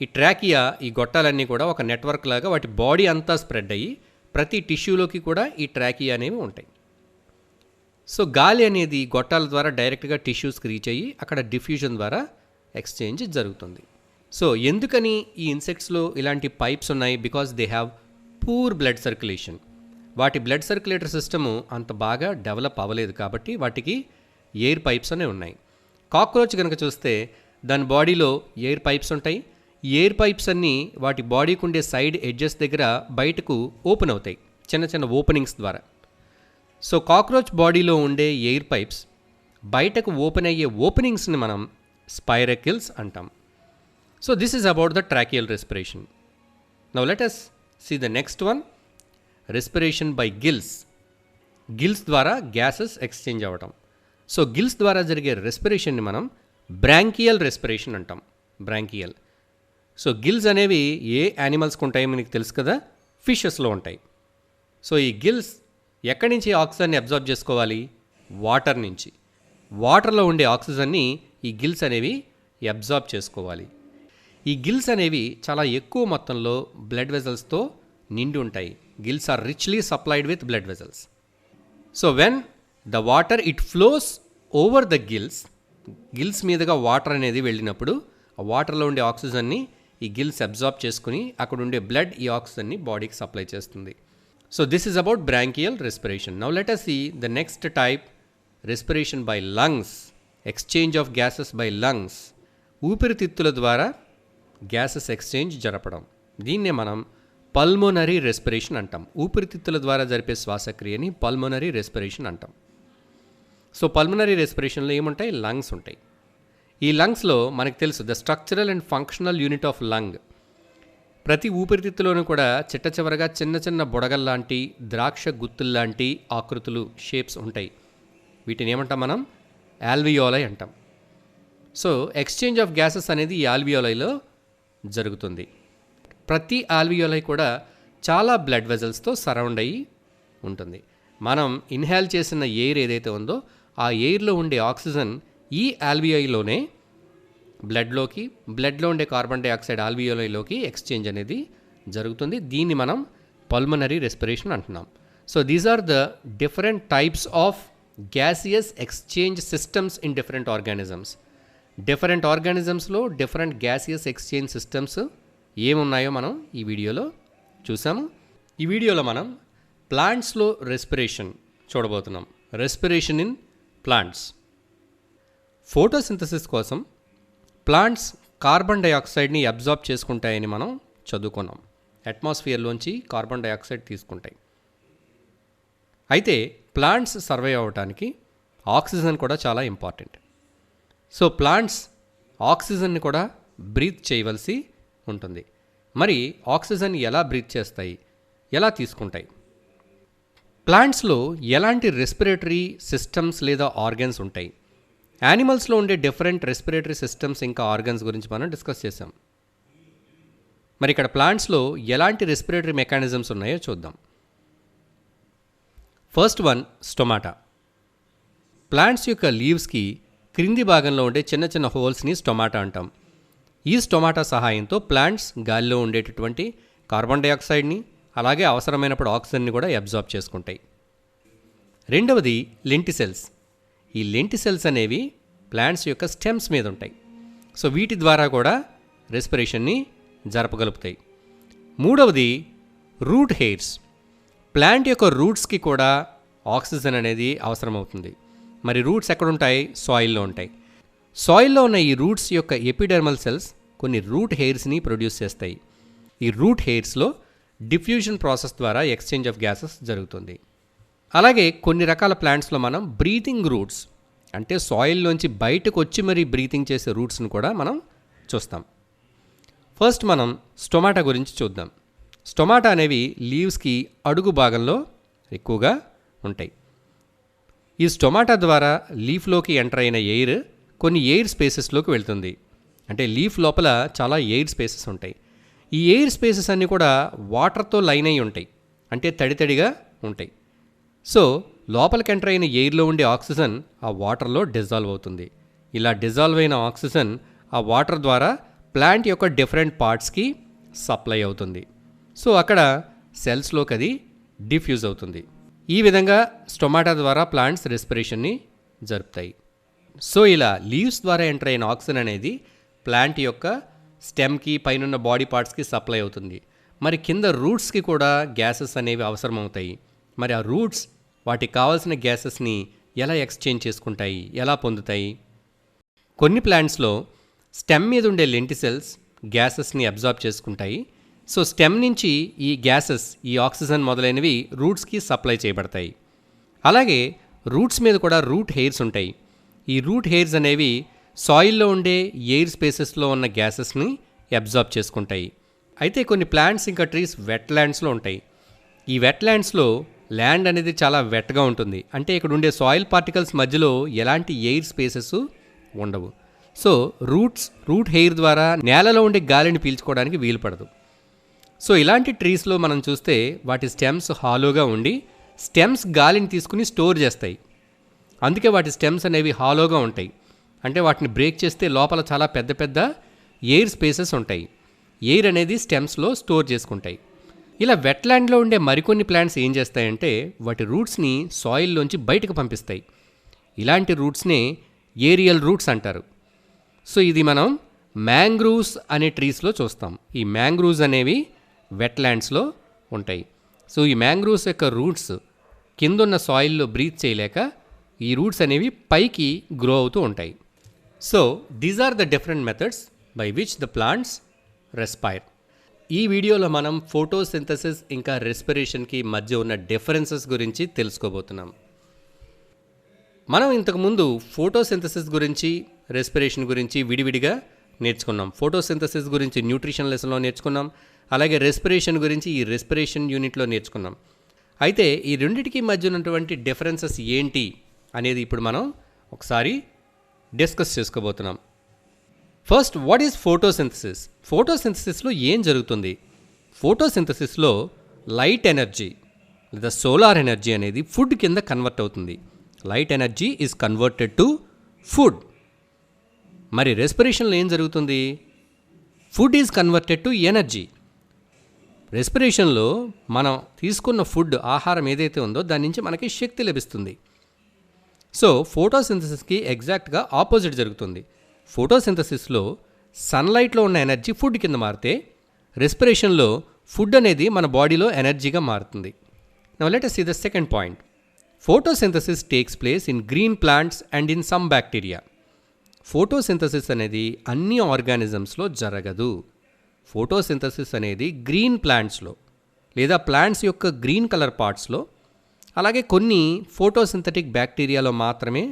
S1: ఈ ట్రాకియా, ఈ గొట్టాలన్నీ కూడా ఒక నెట్వర్క్ లాగా వాటి బాడీ అంతా స్ప్రెడ్ అయ్యి ప్రతి టిష్యూలోకి కూడా ఈ ట్రాకియా అనేవి ఉంటాయి. సో గాలి అనేది గొట్టాల ద్వారా డైరెక్ట్గా టిష్యూస్కి రీచ్ అయ్యి అక్కడ డిఫ్యూజన్ ద్వారా ఎక్స్చేంజ్ జరుగుతుంది. సో ఎందుకని ఈ ఇన్సెక్ట్స్లో ఇలాంటి పైప్స్ ఉన్నాయి? Because they have poor blood circulation. వాటి బ్లడ్ సర్క్యులేటరీ సిస్టము అంత బాగా డెవలప్ అవ్వలేదు కాబట్టి వాటికి ఎయిర్ పైప్స్ అనేవి ఉన్నాయి. కాక్రోచ్ కనుక చూస్తే దాని బాడీలో ఎయిర్ పైప్స్ ఉంటాయి. ఈ ఎయిర్ పైప్స్ అన్నీ వాటి బాడీకి ఉండే సైడ్ ఎడ్జెస్ దగ్గర బయటకు ఓపెన్ అవుతాయి, చిన్న చిన్న ఓపెనింగ్స్ ద్వారా. సో కాక్రోచ్ బాడీలో ఉండే ఎయిర్ పైప్స్ బయటకు ఓపెన్ అయ్యే ఓపెనింగ్స్ని మనం స్పైరకిల్స్ అంటాం. So this is about the tracheal respiration. Now let us see the next one, respiration by gills. Gills ద్వారా గ్యాసెస్ ఎక్స్చేంజ్ అవ్వటం. సో గిల్స్ ద్వారా జరిగే రెస్పిరేషన్ని మనం బ్రాంకియల్ రెస్పిరేషన్ అంటాం. బ్రాంకియల్. సో గిల్స్ అనేవి ఏ యానిమల్స్కి ఉంటాయో మనకి తెలుసు కదా, ఫిషెస్లో ఉంటాయి. సో ఈ గిల్స్ ఎక్కడి నుంచి ఆక్సిజన్ని అబ్జార్బ్ చేసుకోవాలి? వాటర్ నుంచి. వాటర్లో ఉండే ఆక్సిజన్ని ఈ గిల్స్ అనేవి అబ్జార్బ్ చేసుకోవాలి. ఈ గిల్స్ అనేవి చాలా ఎక్కువ మొత్తంలో బ్లడ్ వెజల్స్తో నిండి ఉంటాయి. Gills are richly supplied with blood vessels. So when the water it flows over the gills మీదుగా వాటర్ అనేది వెళ్ళినప్పుడు ఆ వాటర్లో ఉండే ఆక్సిజన్ని ఈ గిల్స్ అబ్జార్బ్ చేసుకుని అక్కడ ఉండే బ్లడ్ ఈ ఆక్సిజన్ని బాడీకి సప్లై చేస్తుంది. So this is about bronchial respiration. Now let us see the next type, respiration by lungs, exchange of gases by lungs. ఊపిరితిత్తుల ద్వారా గ్యాసెస్ ఎక్స్చేంజ్ జరపడం, దీన్నే మనం పల్మోనరీ రెస్పిరేషన్ అంటాం. ఊపిరితిత్తుల ద్వారా జరిపే శ్వాసక్రియని పల్మోనరీ రెస్పిరేషన్ అంటాం. సో పల్మోనరీ రెస్పిరేషన్లో ఏముంటాయి? లంగ్స్ ఉంటాయి. ఈ లంగ్స్లో మనకు తెలుసు the structural and functional unit of lung. ప్రతి ఊపిరితిత్తులోనూ కూడా చిట్ట చివరగా చిన్న చిన్న బుడగల్లాంటి ద్రాక్ష గుత్తుల్లాంటి ఆకృతులు, షేప్స్ ఉంటాయి. వీటిని ఏమంటాం మనం? ఆల్వియోలై అంటాం. సో ఎక్స్చేంజ్ ఆఫ్ గ్యాసెస్ అనేది ఈ ఆల్వియోలైలో జరుగుతుంది. ప్రతి ఆల్వియోలై కూడా చాలా బ్లడ్ వెజల్స్తో సరౌండ్ అయ్యి ఉంటుంది. మనం ఇన్హేల్ చేసిన ఎయిర్ ఏదైతే ఉందో ఆ ఎయిర్లో ఉండే ఆక్సిజన్ ఈ ఆల్వియోలోనే బ్లడ్లో ఉండే కార్బన్ డైఆక్సైడ్ ఆల్వియోలైలోకి ఎక్స్చేంజ్ అనేది జరుగుతుంది. దీన్ని మనం పల్మనరీ రెస్పిరేషన్ అంటున్నాం. So these are the different types of gaseous exchange systems in different organisms. Different ఆర్గానిజమ్స్లో డిఫరెంట్ గ్యాసియస్ ఎక్స్చేంజ్ సిస్టమ్స్ ఏమున్నాయో మనం ఈ వీడియోలో చూసాము. ఈ వీడియోలో మనం ప్లాంట్స్లో రెస్పిరేషన్ చూడబోతున్నాం. Respiration in plants. ఫోటోసింథసిస్ కోసం ప్లాంట్స్ కార్బన్ డైఆక్సైడ్ని అబ్జార్బ్ చేసుకుంటాయని మనం చదువుకున్నాం. అట్మాస్ఫియర్లోంచి కార్బన్ డైఆక్సైడ్ తీసుకుంటాయి. అయితే ప్లాంట్స్ సర్వైవ్ అవ్వడానికి ఆక్సిజన్ కూడా చాలా ఇంపార్టెంట్. సో ప్లాంట్స్ ఆక్సిజన్ని కూడా బ్రీత్ చేయవలసి ఉంటుంది. మరి ఆక్సిజన్ ఎలా బ్రీత్ చేస్తాయి, ఎలా తీసుకుంటాయి? ప్లాంట్స్లో ఎలాంటి రెస్పిరేటరీ సిస్టమ్స్ లేదా ఆర్గన్స్ ఉంటాయి? యానిమల్స్లో ఉండే డిఫరెంట్ రెస్పిరేటరీ సిస్టమ్స్ ఇంకా ఆర్గన్స్ గురించి మనం డిస్కస్ చేసాం. మరి ఇక్కడ ప్లాంట్స్లో ఎలాంటి రెస్పిరేటరీ మెకానిజమ్స్ ఉన్నాయో చూద్దాం. First one, stomata. ప్లాంట్స్ యొక్క లీవ్స్కి క్రింది భాగంలో ఉండే చిన్న చిన్న హోల్స్ని స్టొమాటా అంటాం. ఈ స్టొమాటా సహాయంతో ప్లాంట్స్ గాలిలో ఉండేటటువంటి కార్బన్ డైఆక్సైడ్ని అలాగే అవసరమైనప్పుడు ఆక్సిజన్ని కూడా అబ్జార్బ్ చేసుకుంటాయి. రెండవది లెంటిసెల్స్. ఈ లెంటిసెల్స్ అనేవి ప్లాంట్స్ యొక్క స్టెమ్స్ మీద ఉంటాయి. సో వీటి ద్వారా కూడా రెస్పిరేషన్ని జరపగలుగుతాయి. మూడవది రూట్ హెయిర్స్. ప్లాంట్ యొక్క రూట్స్కి కూడా ఆక్సిజన్ అనేది అవసరమవుతుంది. మరి రూట్స్ ఎక్కడుంటాయి? సాయిల్లో ఉంటాయి. సాయిల్లో ఉన్న ఈ రూట్స్ యొక్క ఎపిడెర్మల్ సెల్స్ కొన్ని రూట్ హెయిర్స్ని ప్రొడ్యూస్ చేస్తాయి. ఈ రూట్ హెయిర్స్లో డిఫ్యూజన్ ప్రాసెస్ ద్వారా ఎక్స్చేంజ్ ఆఫ్ గ్యాసెస్ జరుగుతుంది. అలాగే కొన్ని రకాల ప్లాంట్స్లో మనం బ్రీతింగ్ రూట్స్, అంటే సాయిల్లోంచి బయటకు వచ్చి మరీ బ్రీతింగ్ చేసే రూట్స్ను కూడా మనం చూస్తాం. ఫస్ట్ మనం స్టొమాటా గురించి చూద్దాం. స్టొమాటా అనేవి లీవ్స్కి అడుగు భాగంలో ఎక్కువగా ఉంటాయి. ఈ స్టొమాటా ద్వారా లీఫ్లోకి ఎంటర్ అయిన ఎయిర్ కొన్ని ఎయిర్ స్పేసెస్లోకి వెళ్తుంది. అంటే లీఫ్ లోపల చాలా ఎయిర్ స్పేసెస్ ఉంటాయి. ఈ ఎయిర్ స్పేసెస్ అన్నీ కూడా వాటర్తో లైన్ అయి ఉంటాయి, అంటే తడితడిగా ఉంటాయి. సో లోపలికి ఎంటర్ అయిన ఎయిర్లో ఉండే ఆక్సిజన్ ఆ వాటర్లో డిజాల్వ్ అవుతుంది. ఇలా డిజాల్వ్ అయిన ఆక్సిజన్ ఆ వాటర్ ద్వారా ప్లాంట్ యొక్క డిఫరెంట్ పార్ట్స్కి సప్లై అవుతుంది. సో అక్కడ సెల్స్లోకి అది డిఫ్యూజ్ అవుతుంది. ఈ విధంగా స్టొమాటా ద్వారా ప్లాంట్స్ రెస్పిరేషన్ని జరుపుతాయి. సో ఇలా లీవ్స్ ద్వారా ఎంటర్ అయిన ఆక్సిజన్ అనేది ప్లాంట్ యొక్క స్టెమ్కి పైనున్న బాడీ పార్ట్స్కి సప్లై అవుతుంది. మరి కింద రూట్స్కి కూడా గ్యాసెస్ అనేవి అవసరమవుతాయి. మరి ఆ రూట్స్ వాటికి కావాల్సిన గ్యాసెస్ని ఎలా ఎక్స్చేంజ్ చేసుకుంటాయి, ఎలా పొందుతాయి? కొన్ని ప్లాంట్స్లో స్టెమ్ మీద ఉండే లెంటిసెల్స్ గ్యాసెస్ని అబ్జార్బ్ చేసుకుంటాయి. సో స్టెమ్ నుంచి ఈ గ్యాసెస్, ఈ ఆక్సిజన్ మొదలైనవి రూట్స్కి సప్లై చేయబడతాయి. అలాగే రూట్స్ మీద కూడా రూట్ హెయిర్స్ ఉంటాయి. ఈ రూట్ హెయిర్స్ అనేవి సాయిల్లో ఉండే ఎయిర్ స్పేసెస్లో ఉన్న గ్యాసెస్ని అబ్జార్బ్ చేసుకుంటాయి. అయితే కొన్ని ప్లాంట్స్ ఇంకా ట్రీస్ వెట్ ల్యాండ్స్లో ఉంటాయి. ఈ వెట్ ల్యాండ్స్లో ల్యాండ్ అనేది చాలా వెట్గా ఉంటుంది. అంటే ఇక్కడ ఉండే సాయిల్ పార్టికల్స్ మధ్యలో ఎలాంటి ఎయిర్ స్పేసెస్ ఉండవు. సో రూట్ హెయిర్ ద్వారా నేలలో ఉండే గాలిని పీల్చుకోవడానికి వీలు పడదు. సో ఇలాంటి ట్రీస్లో మనం చూస్తే వాటి స్టెమ్స్ హాలోగా ఉండి స్టెమ్స్ గాలిని తీసుకుని స్టోర్ చేస్తాయి. అందుకే వాటి స్టెమ్స్ అనేవి హాలోగా ఉంటాయి. అంటే వాటిని బ్రేక్ చేస్తే లోపల చాలా పెద్ద పెద్ద ఎయిర్ స్పేసెస్ ఉంటాయి. ఎయిర్ అనేది స్టెమ్స్లో స్టోర్ చేసుకుంటాయి. ఇలా వెట్లాండ్లో ఉండే మరికొన్ని ప్లాంట్స్ ఏం చేస్తాయంటే వాటి రూట్స్ని సాయిల్లోంచి బయటకు పంపిస్తాయి. ఇలాంటి రూట్స్నే ఏరియల్ రూట్స్ అంటారు. సో ఇది మనం మ్యాంగ్రూవ్స్ అనే ట్రీస్లో చూస్తాం. ఈ మ్యాంగ్రూవ్స్ అనేవి వెట్లాండ్స్లో ఉంటాయి. సో ఈ మ్యాంగ్రూవ్స్ యొక్క రూట్స్ కిందున్న సాయిల్లో బ్రీత్ చేయలేక ఈ రూట్స్ అనేవి పైకి గ్రో అవుతూ ఉంటాయి. So these are the different methods by which the plants respire. ఈ వీడియోలో మనం ఫోటోసింథసిస్ ఇంకా రెస్పిరేషన్కి మధ్య ఉన్న డిఫరెన్సెస్ గురించి తెలుసుకోబోతున్నాం. మనం ఇంతకుముందు ఫోటోసింథసిస్ గురించి రెస్పిరేషన్ గురించి విడివిడిగా నేర్చుకున్నాం. ఫోటోసింథసిస్ గురించి న్యూట్రిషన్ లెసన్లో నేర్చుకున్నాం. అలాగే రెస్పిరేషన్ గురించి ఈ రెస్పిరేషన్ యూనిట్లో నేర్చుకున్నాం. అయితే ఈ రెండింటికి మధ్య ఉన్నటువంటి డిఫరెన్సెస్ ఏంటి అనేది ఇప్పుడు మనం ఒకసారి డిస్కస్ చేసుకోబోతున్నాం. First, what is photosynthesis? ఫోటోసింథసిస్లో ఏం జరుగుతుంది? ఫోటోసింథసిస్లో లైట్ ఎనర్జీ లేదా సోలార్ ఎనర్జీ అనేది ఫుడ్ కింద కన్వర్ట్ అవుతుంది. Light energy is converted to food. మరి రెస్పిరేషన్లో ఏం జరుగుతుంది? Food is converted to energy. రెస్పిరేషన్లో మనం తీసుకున్న ఫుడ్, ఆహారం ఏదైతే ఉందో దాని నుంచి మనకి శక్తి లభిస్తుంది. సో ఫోటోసింథసిస్కి ఎగ్జాక్ట్గా ఆపోజిట్ జరుగుతుంది. ఫోటోసింథసిస్లో సన్లైట్లో ఉన్న ఎనర్జీ ఫుడ్ కింద మారితే రెస్పిరేషన్లో ఫుడ్ అనేది మన బాడీలో ఎనర్జీగా మారుతుంది. Now let us see the second point. Photosynthesis takes place in green plants and in some bacteria. Photosynthesis అనేది అన్ని ఆర్గానిజమ్స్లో జరగదు. ఫోటోసింథసిస్ అనేది గ్రీన్ ప్లాంట్స్లో లేదా ప్లాంట్స్ యొక్క గ్రీన్ కలర్ పార్ట్స్లో, అలాగే కొన్ని ఫోటోసింథటిక్ బ్యాక్టీరియాలో మాత్రమే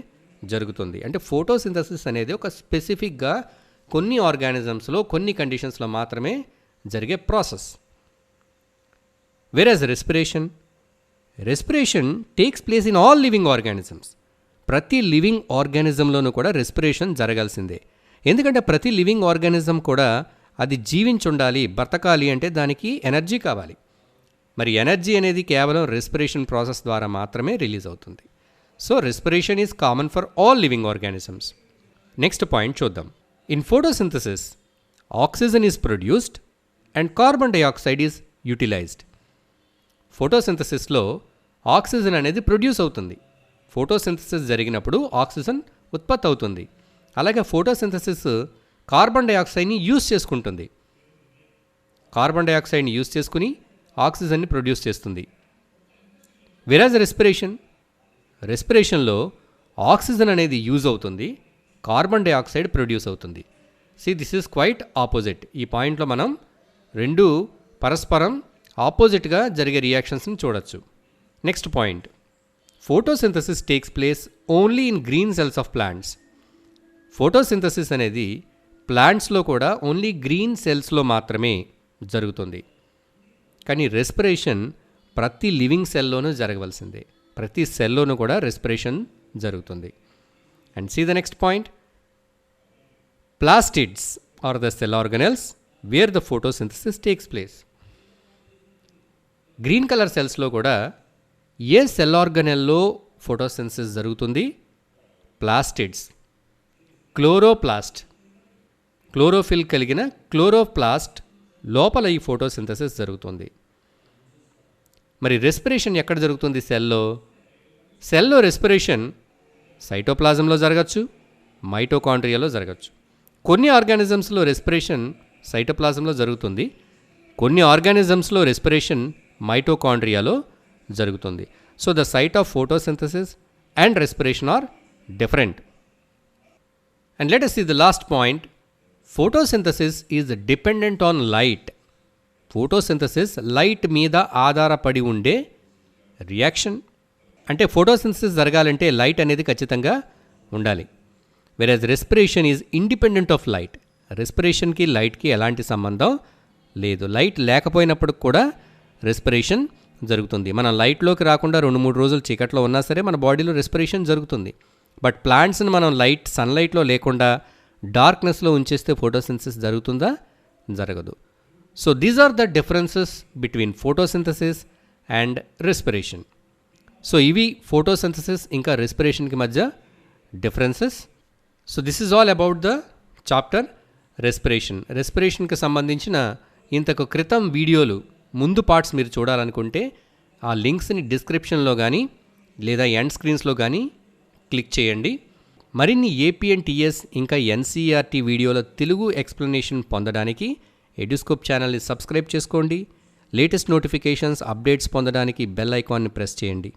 S1: జరుగుతుంది. అంటే ఫోటోసింథసిస్ అనేది ఒక స్పెసిఫిక్గా కొన్ని ఆర్గానిజమ్స్లో కొన్ని కండిషన్స్లో మాత్రమే జరిగే ప్రాసెస్. వెరాజ్ respiration takes place in all living organisms. ప్రతి లివింగ్ ఆర్గానిజంలోనూ కూడా రెస్పిరేషన్ జరగాల్సిందే. ఎందుకంటే ప్రతి లివింగ్ ఆర్గానిజం కూడా అది జీవించుండాలి, బ్రతకాలి అంటే దానికి ఎనర్జీ కావాలి. మరి ఎనర్జీ అనేది కేవలం రెస్పిరేషన్ ప్రాసెస్ ద్వారా మాత్రమే రిలీజ్ అవుతుంది. So respiration is common for all living organisms. Next point చూద్దాం. In photosynthesis oxygen is produced and carbon dioxide is utilised. ఫోటోసింథసిస్లో ఆక్సిజన్ అనేది ప్రొడ్యూస్ అవుతుంది. ఫోటోసింథసిస్ జరిగినప్పుడు ఆక్సిజన్ ఉత్పత్తి అవుతుంది. అలాగే ఫోటోసింథసిస్ కార్బన్ డైఆక్సైడ్ని యూజ్ చేసుకుంటుంది. కార్బన్ డైఆక్సైడ్ని యూజ్ చేసుకుని ఆక్సిజన్ని ప్రొడ్యూస్ చేస్తుంది. వెరాజ్ రెస్పిరేషన్లో ఆక్సిజన్ అనేది యూజ్ అవుతుంది, కార్బన్ డైఆక్సైడ్ ప్రొడ్యూస్ అవుతుంది. This is quite opposite. ఈ పాయింట్లో మనం రెండు పరస్పరం ఆపోజిట్గా జరిగే రియాక్షన్స్ని చూడొచ్చు. Next point, photosynthesis takes place only in green cells of plants. Photosynthesis అనేది ప్లాంట్స్లో కూడా ఓన్లీ గ్రీన్ సెల్స్లో మాత్రమే జరుగుతుంది. కానీ రెస్పిరేషన్ ప్రతి లివింగ్ సెల్లోనూ జరగవలసిందే. ప్రతి సెల్లోనూ కూడా రెస్పిరేషన్ జరుగుతుంది. And see the next point, plastids are the cell organelles where the photosynthesis takes place. Green colour సెల్స్లో కూడా ఏ సెల్ ఆర్గనెల్లో ఫోటోసింథసిస్ జరుగుతుంది? ప్లాస్టిడ్స్, క్లోరోప్లాస్ట్, క్లోరోఫిల్ కలిగిన క్లోరోప్లాస్ట్ లోపల ఈ ఫోటోసింథసిస్ జరుగుతుంది. మరి రెస్పిరేషన్ ఎక్కడ జరుగుతుంది? సెల్లో రెస్పిరేషన్ సైటోప్లాజంలో జరగచ్చు, మైటోకాండ్రియాలో జరగచ్చు. కొన్ని ఆర్గానిజమ్స్లో రెస్పిరేషన్ సైటోప్లాజంలో జరుగుతుంది, కొన్ని ఆర్గానిజమ్స్లో రెస్పిరేషన్ మైటోకాండ్రియాలో జరుగుతుంది. So the site of photosynthesis and respiration are different. And let us see the last point. Photosynthesis is dependent on light. Photosynthesis light మీద ఆధారపడి ఉండే రియాక్షన్. అంటే ఫోటోసింథసిస్ జరగాలంటే లైట్ అనేది ఖచ్చితంగా ఉండాలి. Whereas respiration is independent of light. రెస్పిరేషన్కి లైట్కి ఎలాంటి సంబంధం లేదు. లైట్ లేకపోయినప్పుడు కూడా రెస్పిరేషన్ జరుగుతుంది. మనం లైట్లోకి రాకుండా 2-3 రోజులు చీకట్లో ఉన్నా సరే మన బాడీలో రెస్పిరేషన్ జరుగుతుంది. బట్ ప్లాంట్స్ని మనం సన్లైట్లో లేకుండా డార్క్నెస్లో ఉంచేస్తే ఫోటోసింథసిస్ జరుగుతుందా? జరగదు. So these are the differences between photosynthesis and respiration. So ఇవి ఫోటోసింథసిస్ ఇంకా రెస్పిరేషన్కి మధ్య differences. So this is all about the chapter respiration. రెస్పిరేషన్కి సంబంధించిన ఇంతకు క్రితం వీడియోలు ముందు పార్ట్స్ మీరు చూడాలనుకుంటే ఆ లింక్స్ని డిస్క్రిప్షన్లో కానీ లేదా ఎండ్ స్క్రీన్స్లో కానీ క్లిక్ చేయండి. మరిన్ని ఏపీ అండ్ టీఎస్ ఇంకా ఎన్సీఆర్టీ వీడియోల తెలుగు ఎక్స్ప్లెనేషన్ పొందడానికి ఎడ్యుస్కోప్ ఛానల్ని సబ్స్క్రైబ్ చేసుకోండి. లేటెస్ట్ నోటిఫికేషన్స్ అప్డేట్స్ పొందడానికి బెల్ ఐకాన్ని ప్రెస్ చేయండి.